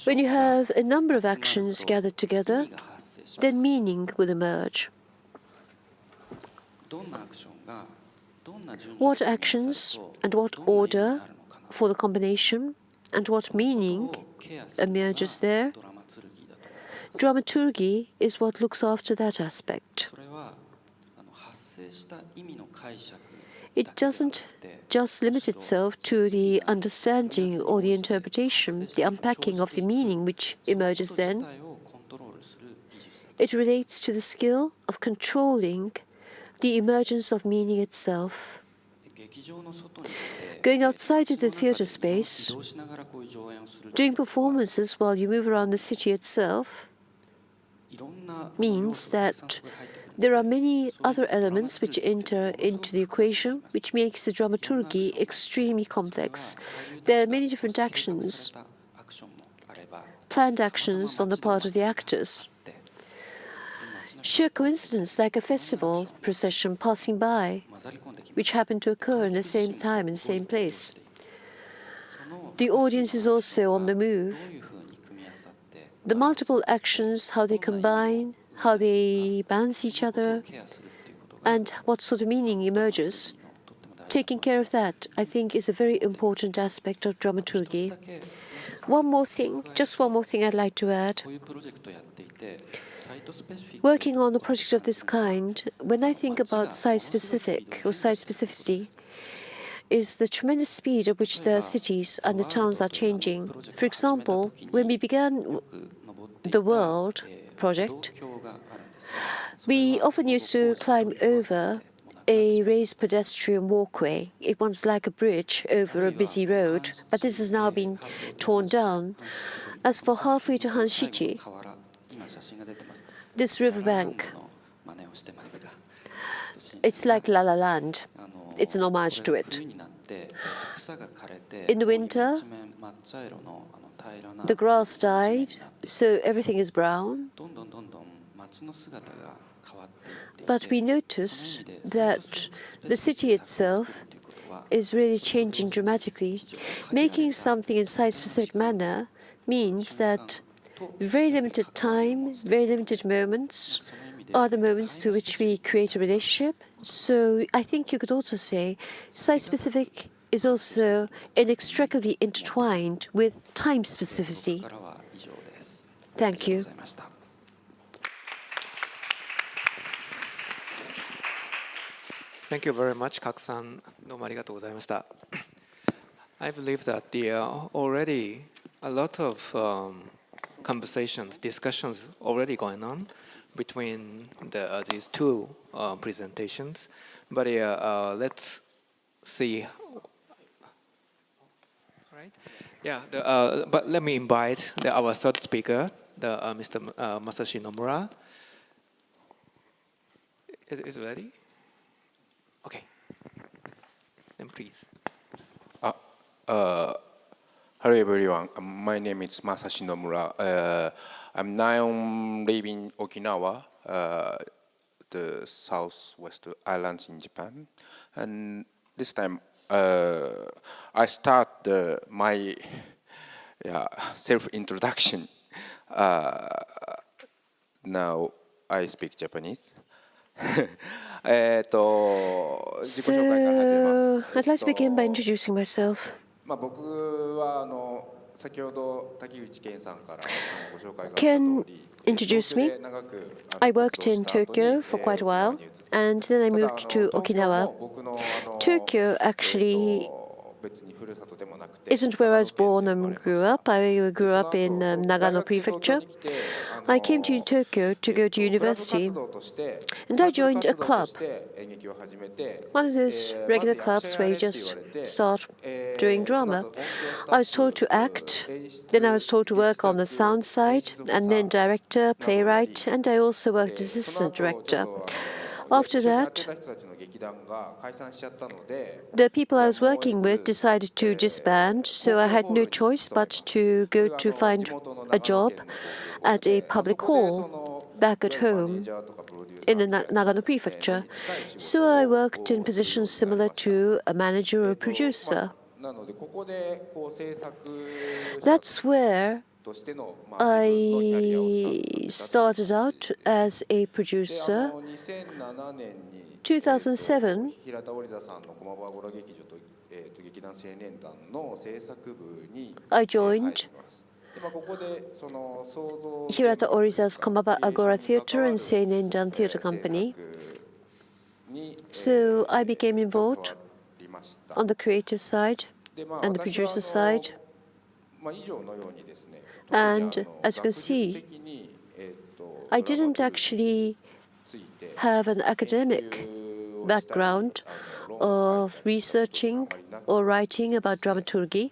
When you have a number of actions gathered together, then meaning will emerge. What actions and what order for the combination and what meaning emerges there? Dramaturgy is what looks after that aspect. It doesn't just limit itself to the understanding or the interpretation, the unpacking of the meaning which emerges then. It relates to the skill of controlling the emergence of meaning itself. Going outside of the theater space, doing performances while you move around the city itself, means that there are many other elements which enter into the equation, which makes the dramaturgy extremely complex. There are many different actions, planned actions on the part of the actors. Sheer coincidence, like a festival procession passing by, which happen to occur in the same time and same place. The audience is also on the move. The multiple actions, how they combine, how they balance each other, and what sort of meaning emerges. Taking care of that, I think, is a very important aspect of dramaturgy. One more thing, just one more thing I'd like to add. Working on a project of this kind, when I think about site-specific or site-specificity, is the tremendous speed at which the cities and the towns are changing. For example, when we began the World project, we often used to climb over a raised pedestrian walkway. It was like a bridge over a busy road, but this has now been torn down. As for halfway to Hanshichi, this riverbank, it's like La La Land. It's an homage to it. In the winter, the grass died, so everything is brown. But we notice that the city itself is really changing dramatically. Making something in site-specific manner means that very limited time, very limited moments are the moments to which we create a relationship. So I think you could also say site-specific is also inextricably intertwined with time specificity. Thank you. Thank you very much, Kaku-san. どうもありがとうございました。I believe that there are already a lot of conversations, discussions already going on between these two presentations. But let's see. Right? Yeah. But let me invite our third speaker, Mr. Masashi Nomura. Is it ready? Okay. Then please. Hello everyone. My name is Masashi Nomura. I'm now living in Okinawa, the southwest islands in Japan. And this time, I start my yeah, self-introduction. Now I speak Japanese. So, I'd like to begin by introducing myself. 僕は先ほど滝口健さんからご紹介があった通 Ken り、 introduced me. 東京で長く I worked in 活動した後に Tokyo for quite a while, 沖縄に移って and then I ただ moved to 東京 Okinawa. も僕のTokyo actually 別にふるさとでもなくて isn't where I was born and grew up. I grew up in Nagano Prefecture. I came to Tokyo to go to university, and I joined a club, one of those regular clubs where you just start doing drama. I was told to act, then I was told to work on the sound side, and then director, playwright, and I also worked as assistant director. After that, the people I was working with decided to disband, so I had no choice but to go to find a job at a public hall back at home in the Nagano Prefecture. So I worked in positions similar to a manager or producer. That's where I started out as a producer. 2007, I joined Hirata Oriza's Komaba Agora Theatre and Seinendan Theatre Company. So I became involved on the creative side and the producer side. And as you can see, I didn't actually have an academic background of researching or writing about dramaturgy.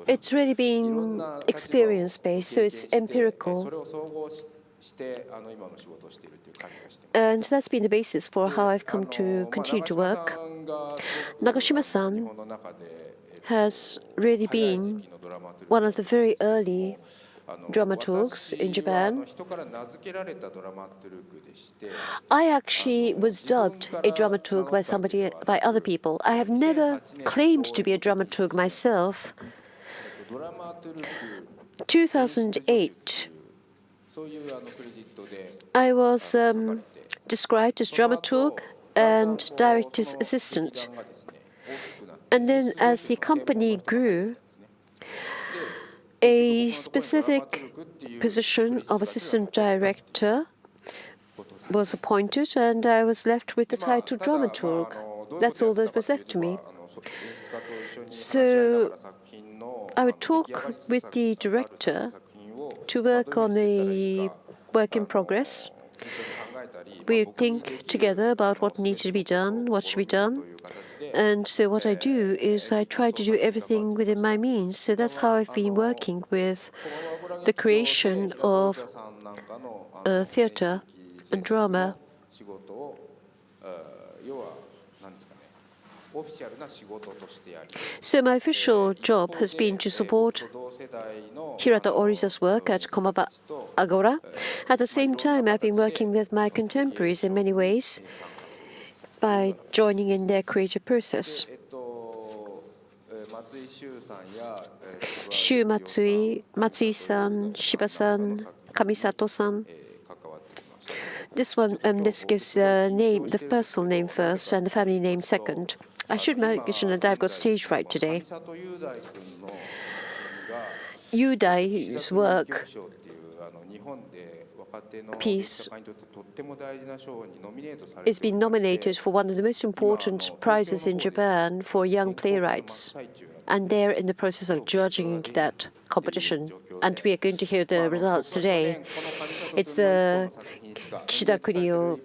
It's really been experience-based, so it's empirical. And that's been the basis for how I've come to continue to work. Nagashima-san has really been one of the very early dramaturgs in Japan. I actually was dubbed a dramaturg by other people. I have never claimed to be a dramaturg myself. 2008, I was described as dramaturg and director's assistant. And then as the company grew, a specific position of assistant director was appointed, and I was left with the title dramaturg. That's all that was left to me. So I would talk with the director to work on a work in progress. We would think together about what needed to be done, what should be done. And so what I do is I try to do everything within my means. So that's how I've been working with the creation of theater and drama. So my official job has been to support Hirata Oriza's work at Komaba Agora. At the same time, I've been working with my contemporaries in many ways by joining in their creative process. Shu Matsui, Matsui-san, Shiba-san, Kamisato-san. This gives the name, the personal name first, and the family name second. I should mention that I've got stage fright today. Yudai's work piece is being nominated for one of the most important prizes in Japan for young playwrights, and they're in the process of judging that competition, and we are going to hear the results today. It's the Kishida Kunio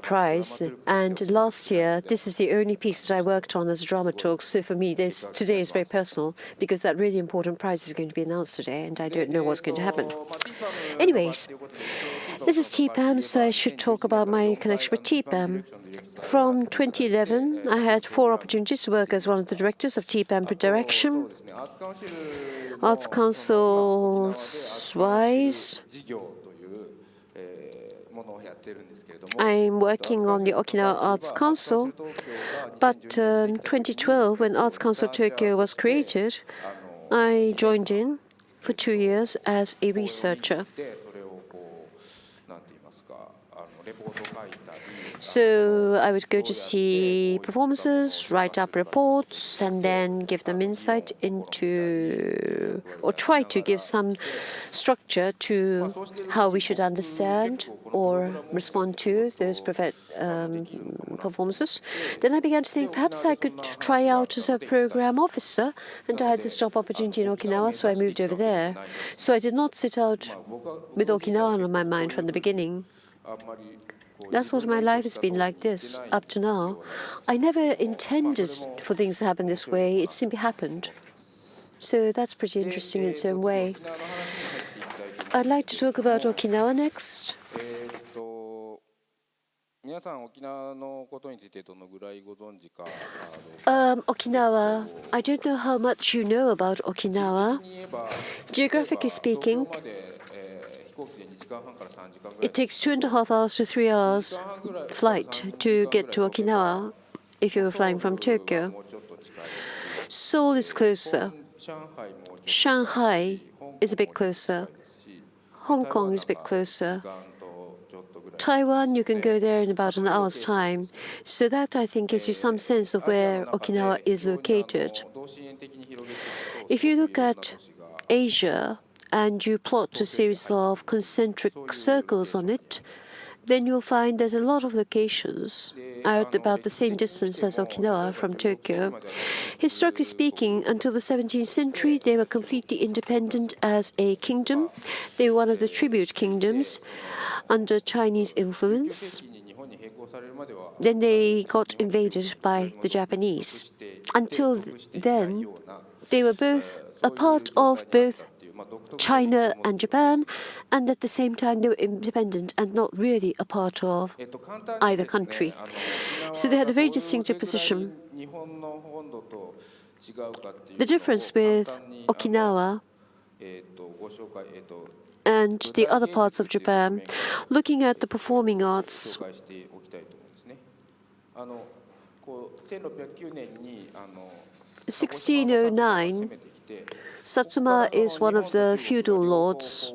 Prize, and last year this is the only piece that I worked on as a dramaturg, so for me today is very personal because that really important prize is going to be announced today and I don't know what's going to happen. Anyways, this is TPAM, so I should talk about my connection with TPAM. From 2011, I had 4 opportunities to work as one of the directors of TPAM Direction, Arts Council-wise. I'm working on the Okinawa Arts Council, but 2012, when Arts Council Tokyo was created, I joined in for 2 years as a researcher. So I would go to see performances, write up reports, and then give them insight into, or try to give some structure to how we should understand or respond to those performances. Then I began to think perhaps I could try out as a program officer, and I had this job opportunity in Okinawa, so I moved over there. So I did not sit out with Okinawa on my mind from the beginning. That's what my life has been like this, up to now. I never intended for things to happen this way. It simply happened. So that's pretty interesting in its own way. I'd like to talk about Okinawa next. Okinawa. I don't know how much you know about Okinawa. Geographically speaking, it takes 2.5 hours to 3 hours flight to get to Okinawa if you're flying from Tokyo. Seoul is closer. Shanghai is a bit closer. Hong Kong is a bit closer. Taiwan, you can go there in about an hour's time. So that, I think, gives you some sense of where Okinawa is located. If you look at Asia, and you plot a series of concentric circles on it, then you'll find there's a lot of locations at about the same distance as Okinawa from Tokyo. Historically speaking, until the 17th century, they were completely independent as a kingdom. They were one of the tribute kingdoms under Chinese influence. Then they got invaded by the Japanese. Until then, they were both a part of both China and Japan, and at the same time they were independent and not really a part of either country. So they had a very distinctive position. The difference with Okinawa and the other parts of Japan, looking at the performing arts, 1609, Satsuma is one of the feudal lords.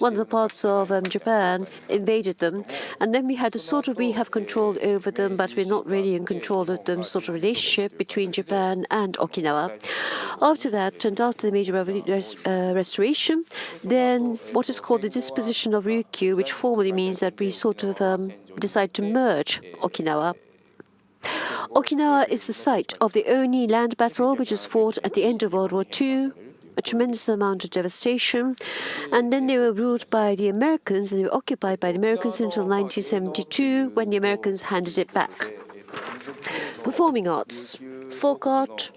One of the parts of Japan invaded them, and then we had a sort of, we have control over them, but we're not really in control of them sort of relationship between Japan and Okinawa. After that, and after the major restoration, then what is called the disposition of Ryukyu, which formally means that we sort of decide to merge Okinawa. Okinawa is the site of the Oni land battle, which was fought at the end of World War II, a tremendous amount of devastation. And then they were ruled by the Americans, and they were occupied by the Americans until 1972, when the Americans handed it back. Performing arts, folk art.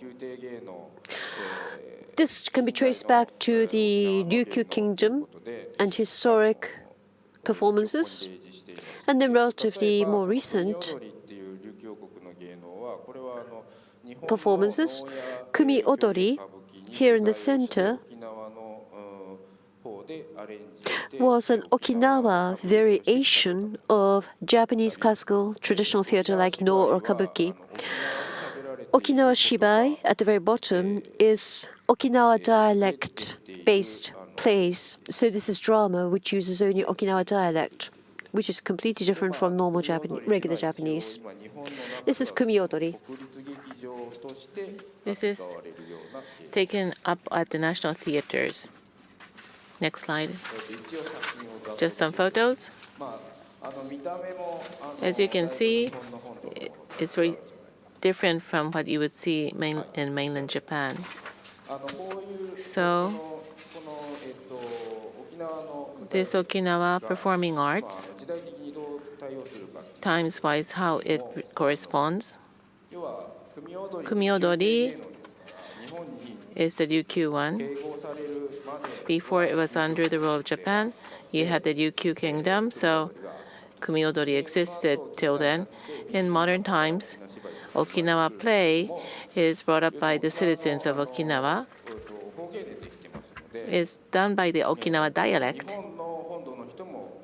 This can be traced back to the Ryukyu Kingdom and historic performances. And then relatively more recent performances, Kumi Odori, here in the center, was an Okinawa variation of Japanese classical traditional theater like No or Kabuki. Okinawa Shibai, at the very bottom, is Okinawa dialect-based plays. So this is drama which uses only Okinawa dialect, which is completely different from normal regular Japanese. This is Kumi Odori. This is taken up at the national theaters. Next slide. Just some photos. As you can see, it's very different from what you would see in mainland Japan. So this Okinawa performing arts, times-wise, how it corresponds. Kumi Odori is the Ryukyu one. Before it was under the rule of Japan, you had the Ryukyu kingdom, so Kumi Odori existed till then. In modern times, Okinawa play is brought up by the citizens of Okinawa. It's done by the Okinawa dialect.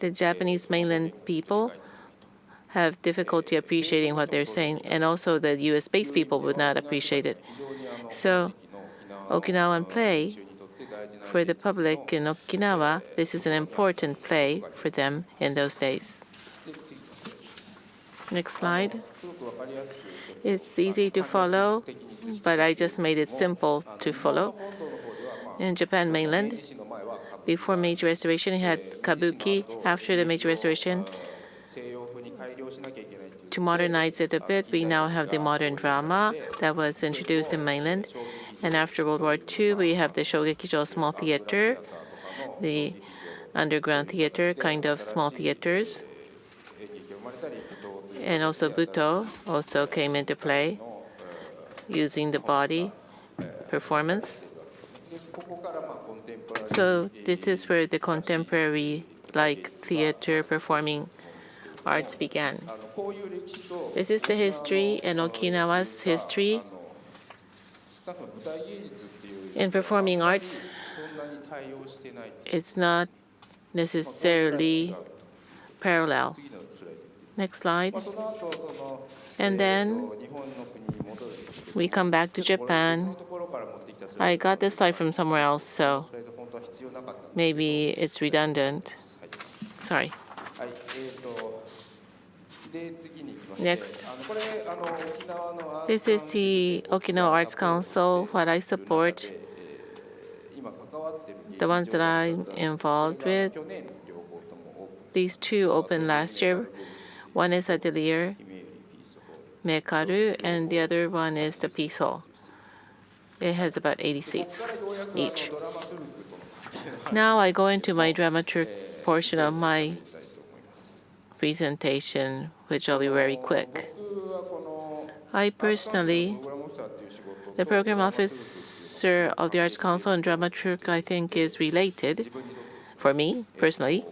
the Japanese mainland people have difficulty appreciating what they're saying, and also the US-based people would not appreciate it. So Okinawan play, for the public in Okinawa, this is an important play for them in those days. Next slide. It's easy to follow, but I just made it simple to follow. In Japan mainland, before Meiji Restoration, it had kabuki. After the Meiji Restoration, to modernize it a bit, we now have the modern drama that was introduced in mainland. And after World War II, we have the Shogekijo small theater, the underground theater, kind of small theaters. And also Buto also came into play, using the body performance. So this is where the contemporary like theater performing arts began. This is the history and Okinawa's history. In performing arts, it's not necessarily parallel. Next slide. And then we come back to Japan. I got this slide from somewhere else, so maybe it's redundant. Sorry. Next. This is the Okinawa Arts Council, what I support, the ones that I'm involved with. These two opened last year. One is Atelier Mekaru, and the other one is the Peace Hall. It has about 80 seats each. Now I go into my dramaturg portion of my presentation, which will be very quick. I personally, the program officer of the Arts Council and dramaturg, I think is related for me personally.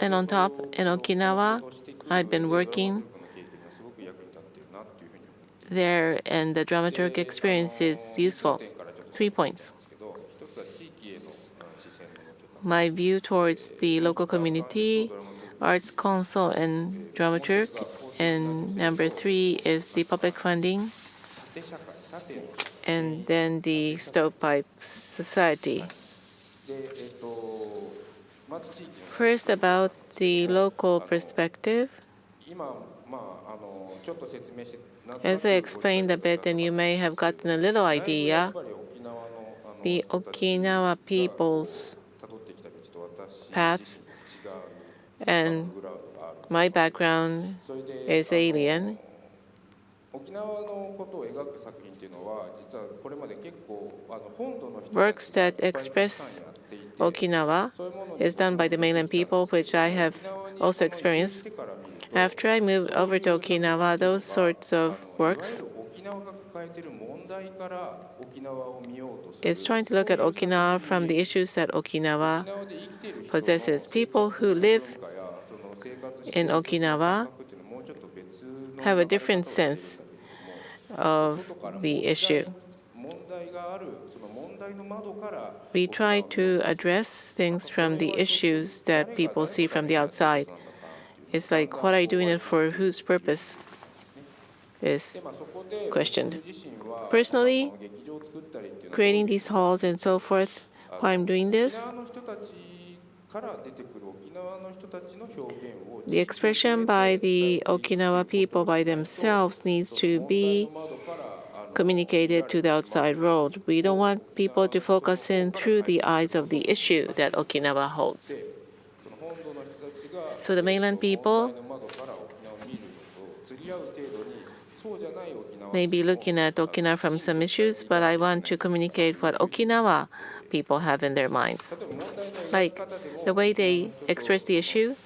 And on top, in Okinawa, I've been working there, and the dramaturg experience is useful. 3 points. My view towards the local community, Arts Council, and dramaturg. And number 3 is the public funding, and then the stovepipe society. First, about the local perspective. As I explained a bit, and you may have gotten a little idea, the Okinawa people's path and my background is alien. Works that express Okinawa is done by the mainland people, which I have also experienced. After I moved over to Okinawa, those sorts of works is trying to look at Okinawa from the issues that Okinawa possesses. People who live in Okinawa have a different sense of the issue. We try to address things from the issues that people see from the outside. It's like, what are you doing it for? Whose purpose is questioned. Personally, creating these halls and so forth, why I'm doing this, the expression by the Okinawa people by themselves needs to be communicated to the outside world. We don't want people to focus in through the eyes of the issue that Okinawa holds. So the mainland people may be looking at Okinawa from some issues, but I want to communicate what Okinawa people have in their minds. Like the way they express the issue,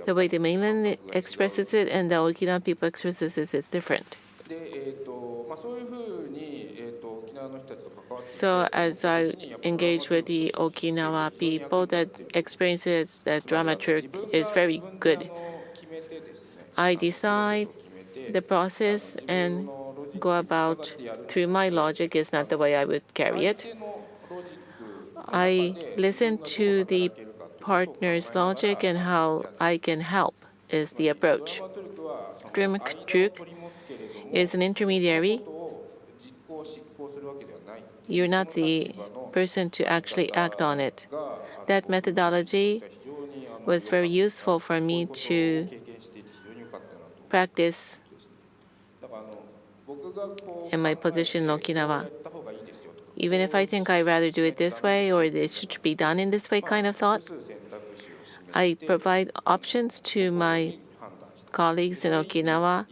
the way the mainland expresses it, and the Okinawa people expresses it is different. So as I engage with the Okinawa people, that experiences that dramaturg is very good. I decide the process and go about through my logic is not the way I would carry it. I listen to the partner's logic and how I can help is the approach. Dramaturg is an intermediary. You're not the person to actually act on it. That methodology was very useful for me to practice in my position in Okinawa. Even if I think I'd rather do it this way or it should be done in this way kind of thought, I provide options to my colleagues in Okinawa.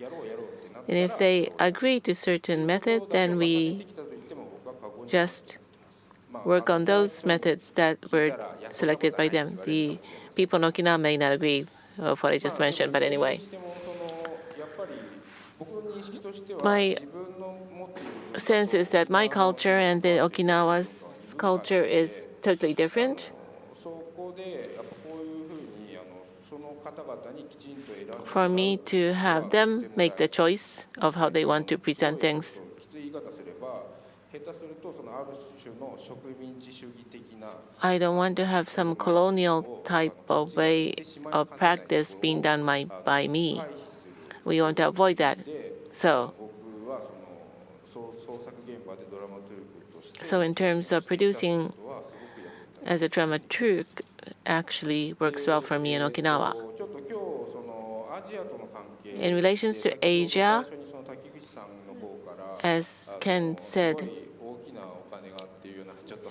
And if they agree to certain method, then we just work on those methods that were selected by them. The people in Okinawa may not agree with what I just mentioned, but anyway. My sense is that my culture and the Okinawa's culture is totally different. For me to have them make the choice of how they want to present things. I don't want to have some colonial type of way of practice being done by me. We want to avoid that. So in terms of producing as a dramaturg, actually works well for me in Okinawa. In relations to Asia, as Ken said,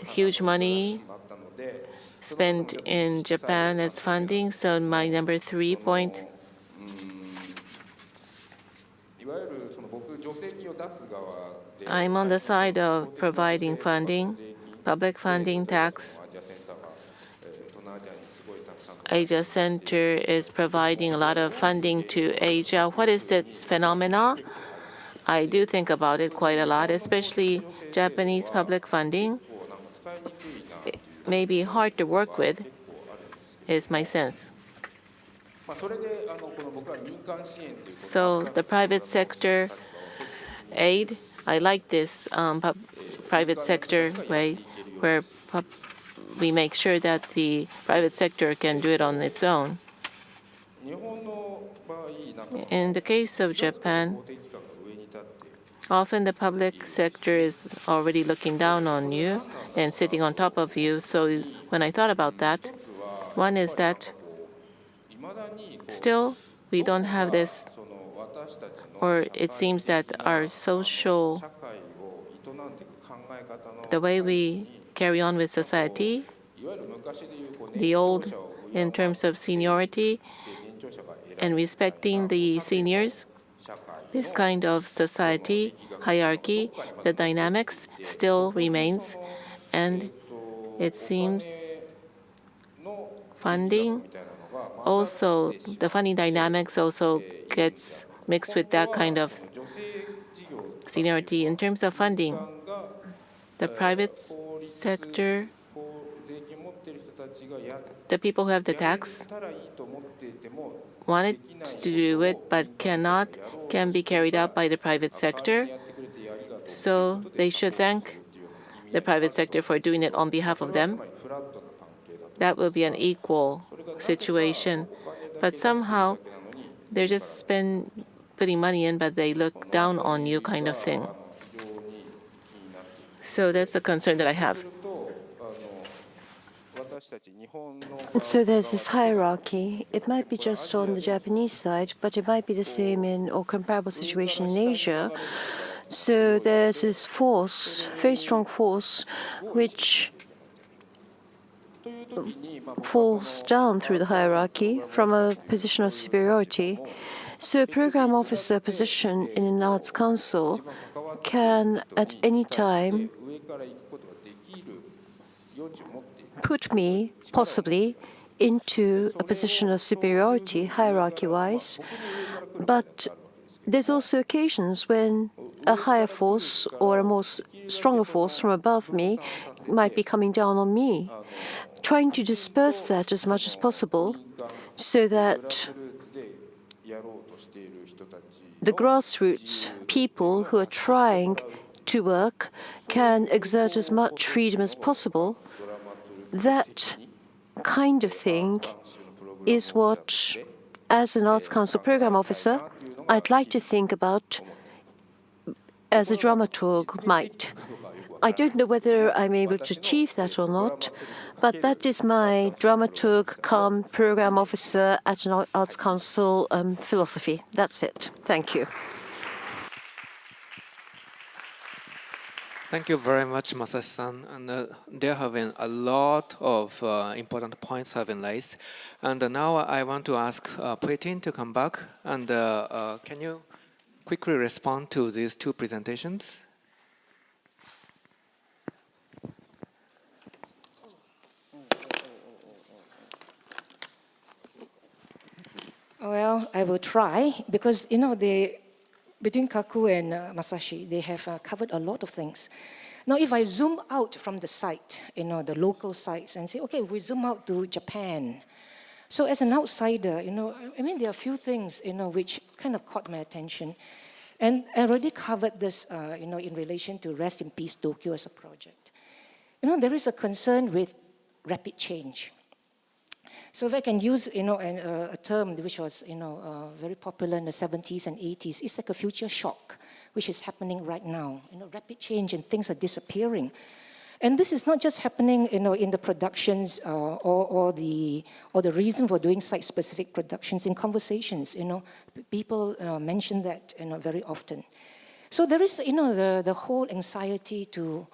huge money spent in Japan as funding. So my number 3 point, I'm on the side of providing funding, public funding, tax. Asia Center is providing a lot of funding to Asia. What is this phenomena? I do think about it quite a lot, especially Japanese public funding. It may be hard to work with, is my sense. So the private sector aid, I like this private sector way where we make sure that the private sector can do it on its own. In the case of Japan, often the public sector is already looking down on you and sitting on top of you. So when I thought about that, one is that still we don't have this, or it seems that our social, the way we carry on with society, the old in terms of seniority and respecting the seniors, this kind of society, hierarchy, the dynamics still remains, and it seems funding also, the funding dynamics also gets mixed with that kind of seniority. In terms of funding, the private sector, the people who have the tax wanted to do it but cannot, can be carried out by the private sector. So they should thank the private sector for doing it on behalf of them. That will be an equal situation. But somehow they're just putting money in, but they look down on you kind of thing. So that's the concern that I have. So there's this hierarchy. It might be just on the Japanese side, but it might be the same in or comparable situation in Asia. So there's this force, very strong force, which falls down through the hierarchy from a position of superiority. So a program officer position in an arts council can at any time put me, possibly, into a position of superiority, hierarchy-wise. But there's also occasions when a higher force or a more stronger force from above me might be coming down on me. Trying to disperse that as much as possible so that the grassroots people who are trying to work can exert as much freedom as possible. That kind of thing is what, as an Arts Council program officer, I'd like to think about as a dramaturg might. I don't know whether I'm able to achieve that or not, but that is my dramaturg cum program officer at an Arts Council philosophy. That's it. Thank you. Thank you very much, Masashi-san. And there have been a lot of important points have been raised. And now I want to ask Puay Tin to come back. And can you quickly respond to these two presentations? Well, I will try, because, you know, between Kaku and Masashi, they have covered a lot of things. Now, if I zoom out from the site, you know, the local sites, and say, okay, we zoom out to Japan. So as an outsider, you know, I mean, there are a few things, you know, which kind of caught my attention. And I already covered this, you know, in relation to Rest in Peace Tokyo as a project. You know, there is a concern with rapid change. So if I can use, you know, a term which was, you know, very popular in the 70s and 80s, it's like a future shock, which is happening right now. You know, rapid change and things are disappearing. And this is not just happening, you know, in the productions or the reason for doing site-specific productions in conversations. You know, people mention that, you know, very often. So there is, you know, the whole anxiety to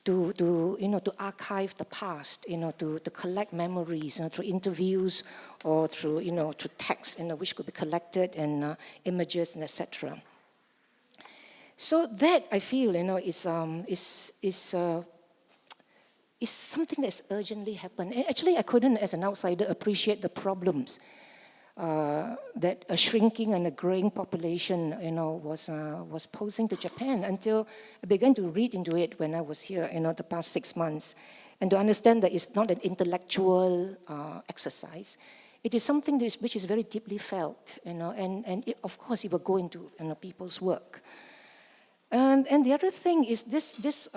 you know, to archive the past, you know, to collect memories, you know, through interviews or through, you know, through text, you know, which could be collected, and images and etc. So that, I feel, you know, is something that's urgently happened. Actually, I couldn't, as an outsider, appreciate the problems that a shrinking and a growing population, you know, was posing to Japan, until I began to read into it when I was here, you know, the past 6 months, and to understand that it's not an intellectual exercise. It is something which is very deeply felt, you know, and it, of course, it will go into, you know, people's work. And the other thing is this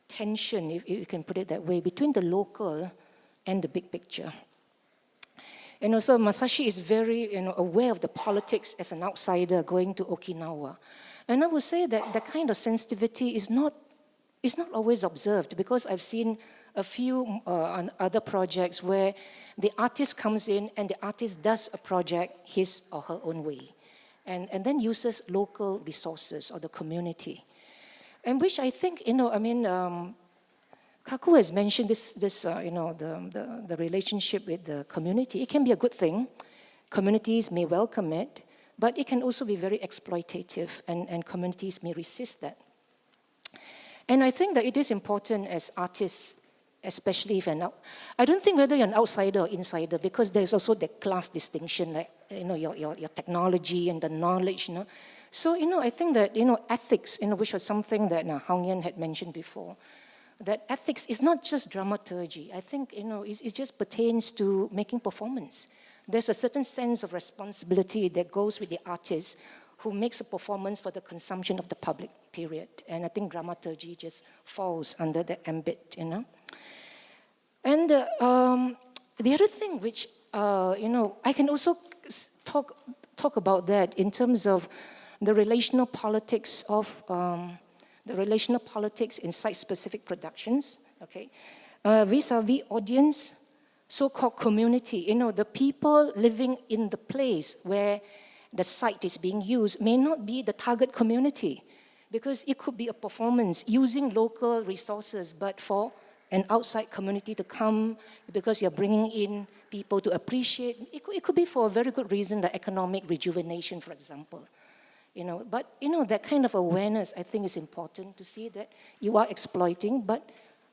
tension, if you can put it that way, between the local and the big picture. And also, Masashi is very, you know, aware of the politics as an outsider going to Okinawa. And I would say that that kind of sensitivity is not always observed, because I've seen a few on other projects where the artist comes in and the artist does a project his or her own way, and then uses local resources or the community. And which I think, you know, I mean, Kaku has mentioned this you know, the relationship with the community. It can be a good thing. Communities may welcome it, but it can also be very exploitative, and communities may resist that. And I think that it is important as artists, especially if I don't think whether you're an outsider or insider, because there's also the class distinction, like, you know, your technology and the knowledge, you know. So, you know, I think that, you know, ethics, you know, which was something that Hang Yen had mentioned before, that ethics is not just dramaturgy. I think, you know, it just pertains to making performance. There's a certain sense of responsibility that goes with the artist who makes a performance for the consumption of the public, period. And I think dramaturgy just falls under the ambit, you know. And the other thing which, you know, I can also talk about that in terms of the relational politics of in site-specific productions, okay? Vis-a-vis audience, so-called community, you know, the people living in the place where the site is being used may not be the target community, because it could be a performance using local resources, but for an outside community to come, because you're bringing in people to appreciate. It could be for a very good reason, like economic rejuvenation, for example. You know, but, you know, that kind of awareness, I think, is important to see that you are exploiting, but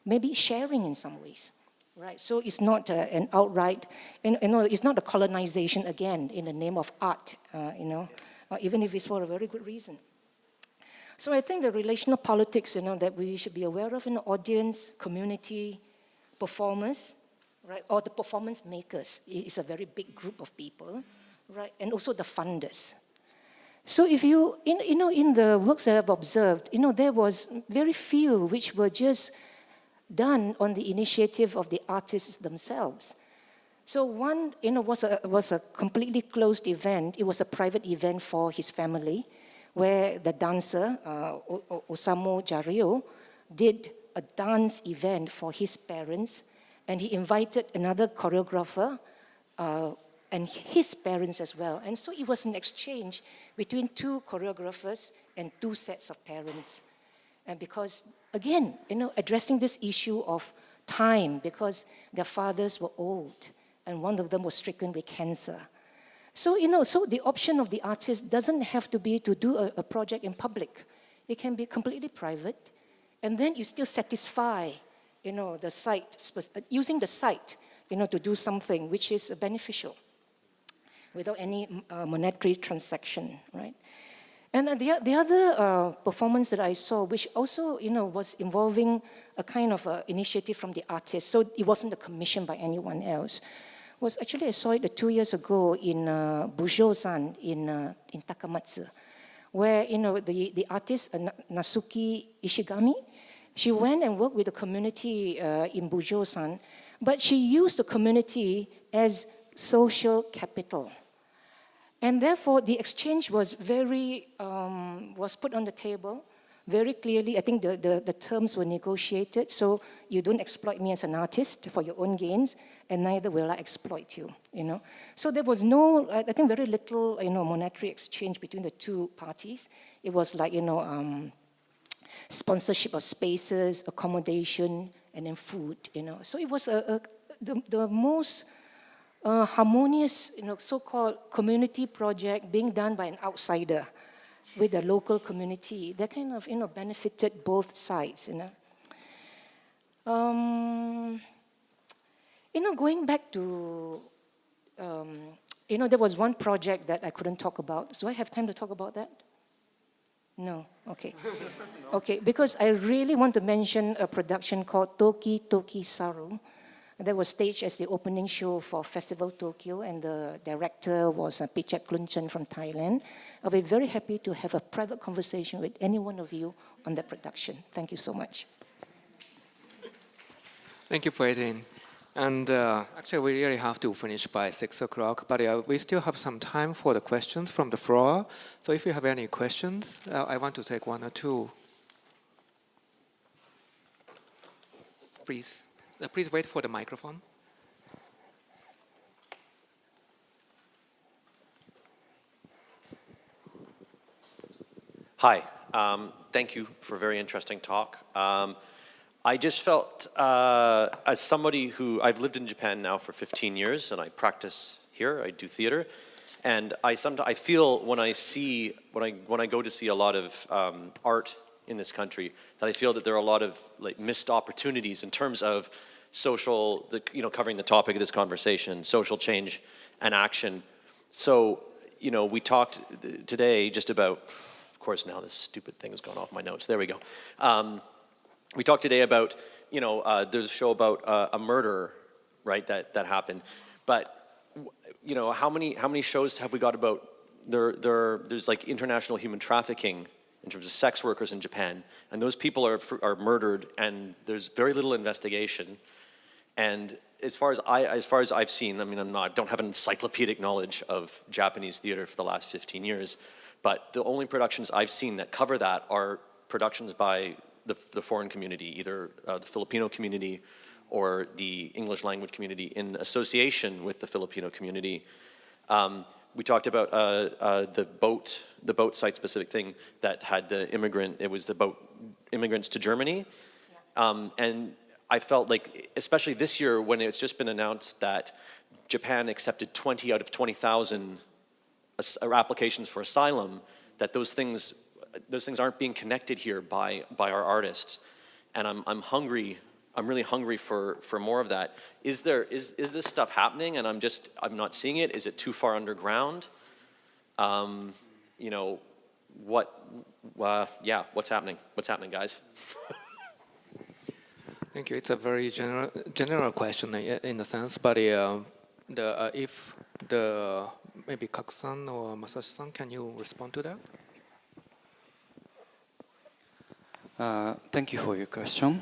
maybe sharing in some ways, right? So it's not an outright, you know, it's not a colonization again in the name of art, you know, even if it's for a very good reason. So I think the relational politics, you know, that we should be aware of in the audience, community, performers, right? Or the performance makers is a very big group of people, right? And also the funders. So if you know, in the works that I've observed, you know, there was very few which were just done on the initiative of the artists themselves. So one, was a completely closed event. It was a private event for his family, where the dancer, Osamu Jario, did a dance event for his parents, and he invited another choreographer and his parents as well. And so it was an exchange between two choreographers and two sets of parents. And because, again, addressing this issue of time, because their fathers were old, and one of them was stricken with cancer. So, so the option of the artist doesn't have to be to do a project in public. It can be completely private, and then you still satisfy, the site, using the site, to do something which is beneficial, without any monetary transaction, right? And then the other performance that I saw, which also, was involving a kind of initiative from the artist, so it wasn't a commission by anyone else, was actually, I saw it 2 years ago in Bujo-san in Takamatsu, where, the artist, Nasuki Ishigami, she went and worked with the community in Bujo-san, but she used the community as social capital. And therefore, the exchange was was put on the table very clearly. I think the terms were negotiated, so you don't exploit me as an artist for your own gains, and neither will I exploit you, So there was no, I think very little, monetary exchange between the two parties. It was like, sponsorship of spaces, accommodation, and then food, So it was the most harmonious, so-called community project being done by an outsider with the local community. That kind of, benefited both sides, Going back to, there was one project that I couldn't talk about. Do I have time to talk about that? No, okay. No. Okay, because I really want to mention a production called Toki Toki Saru. That was staged as the opening show for Festival Tokyo, and the director was Pichak Klunchen from Thailand. I'll be very happy to have a private conversation with any one of you on that production. Thank you so much. Thank you, Poetin. And actually, we really have to finish by 6 o'clock, but we still have some time for the questions from the floor. So if you have any questions, I want to take one or two. Please. Please wait for the microphone. Hi, thank you for a very interesting talk. I just felt, as somebody who, I've lived in Japan now for 15 years, and I practice here, I do theater, and I feel when I go to see a lot of art in this country, that I feel that there are a lot of missed opportunities in terms of social, covering the topic of this conversation, social change and action. So, we talked today just about, of course now this stupid thing has gone off my notes, there we go. We talked today about, there's a show about a murder, right, that happened. But, how many shows have we got about, there's like international human trafficking in terms of sex workers in Japan, and those people are murdered, and there's very little investigation. And as far as I've seen, I don't have an encyclopedic knowledge of Japanese theater for the last 15 years, but the only productions I've seen that cover that are productions by the foreign community, either the Filipino community or the English language community in association with the Filipino community. We talked about the boat site-specific thing that had it was the boat immigrants to Germany. Yeah. And I felt like, especially this year when it's just been announced that Japan accepted 20 out of 20,000 applications for asylum, that those things aren't being connected here by our artists. And I'm hungry, I'm really hungry for more of that. Is this stuff happening and I'm not seeing it? Is it too far underground? What's happening? What's happening, guys? Thank you. It's a very general question in a sense, but if maybe Kaku-san or Masashi-san, can you respond to that? Thank you for your question.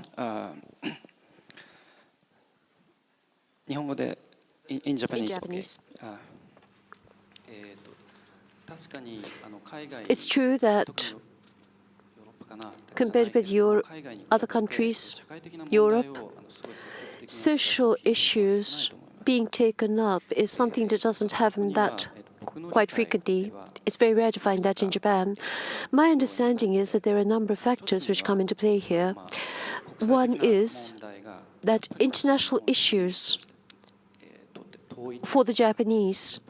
日本語で in Japanese. Japanese. Okay. 確かに海外 It's true that compared with other countries, Europe, social issues being taken up is something that doesn't happen that quite frequently. It's very rare to find that in Japan. My understanding is that there are a number of factors which come into play here. One is that international issues for the Japanese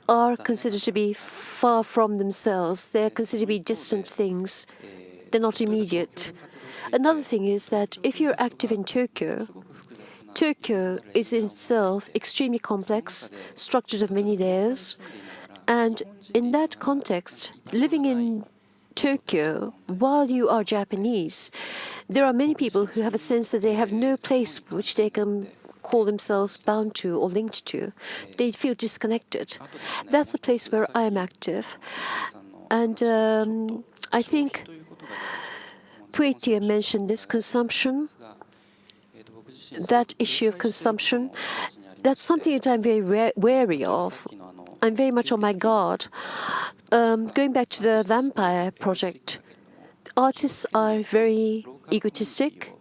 are considered to be far from themselves. They're considered to be distant things. They're not immediate. Another thing is that if you're active in Tokyo, Tokyo is in itself extremely complex, structured of many layers. And in that context, living in Tokyo, while you are Japanese, there are many people who have a sense that they have no place which they can call themselves bound to or linked to. They feel disconnected. That's the place where I am active. And I think Puetia mentioned this consumption, that issue of consumption. That's something that I'm very wary of. I'm very much on my guard. Going back to the vampire project, artists are very egotistic.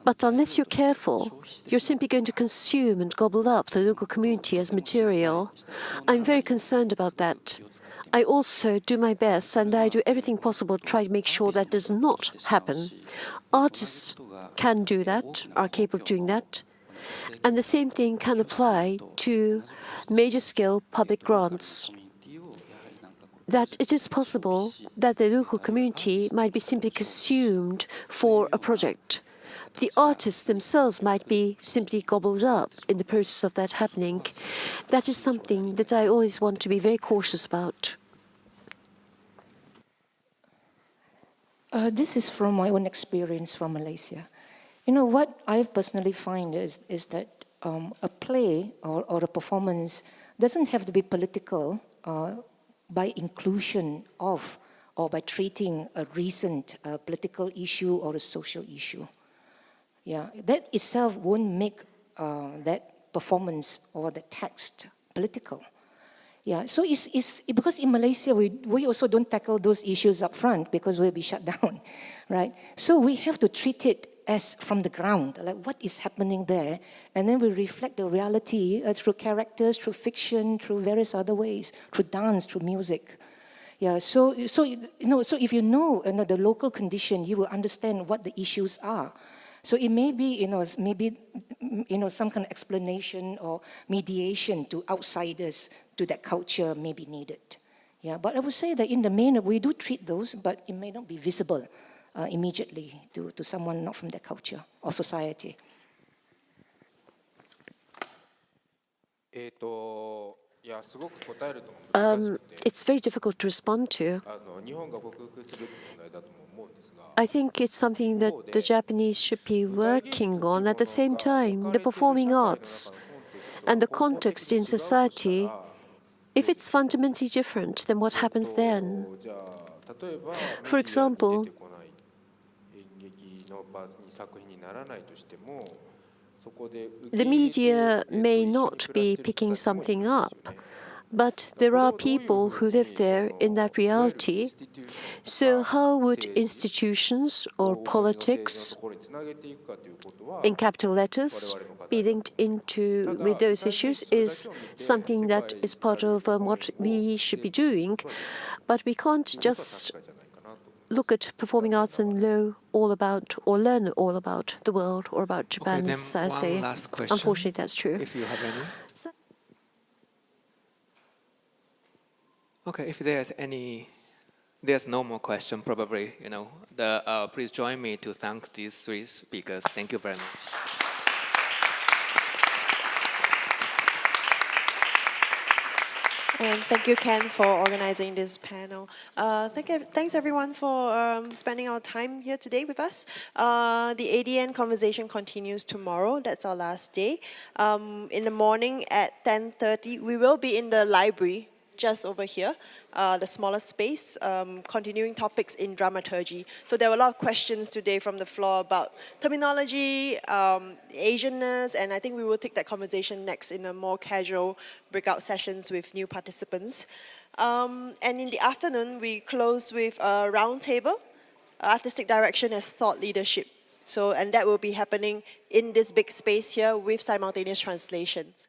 But unless you're careful, you're simply going to consume and gobble up the local community as material. I'm very concerned about that. I also do my best, and I do everything possible to try to make sure that does not happen. Artists can do that, are capable of doing that. And the same thing can apply to major-scale public grants. That it is possible that the local community might be simply consumed for a project. The artists themselves might be simply gobbled up in the process of that happening. That is something that I always want to be very cautious about. This is from my own experience from Malaysia. You know, what I personally find is that a play or a performance doesn't have to be political by inclusion of or by treating a recent political issue or a social issue. Yeah, that itself won't make that performance or the text political. Yeah, so it's because in Malaysia we also don't tackle those issues up front because we'll be shut down, right? So we have to treat it as from the ground, like what is happening there, and then we reflect the reality through characters, through fiction, through various other ways, through dance, through music. Yeah, so if you know the local condition, you will understand what the issues are. So it may be, some kind of explanation or mediation to outsiders to that culture may be needed. Yeah, but I would say that in the main, we do treat those, but it may not be visible immediately to someone not from that culture or society. It's very difficult to respond to. I think it's something that the Japanese should be working on. At the same time, the performing arts and the context in society, if it's fundamentally different, then what happens then? For example, the media may not be picking something up, but there are people who live there in that reality. So how would institutions or politics, in capital letters, be linked into with those issues is something that is part of what we should be doing. But we can't just look at performing arts and know all about or learn all about the world or about Japan's society. Last question, unfortunately, that's true. If you have any. Okay, if there's no more question, probably, please join me to thank these three speakers. Thank you very much. And thank you, Ken, for organizing this panel. Thanks, everyone, for spending our time here today with us. The ADN conversation continues tomorrow. That's our last day. In the morning at 10:30, we will be in the library just over here, the smaller space, continuing topics in dramaturgy. So there were a lot of questions today from the floor about terminology, Asianness, and I think we will take that conversation next in a more casual breakout sessions with new participants. And in the afternoon, we close with a round table, artistic direction as thought leadership. So, and that will be happening in this big space here with simultaneous translations.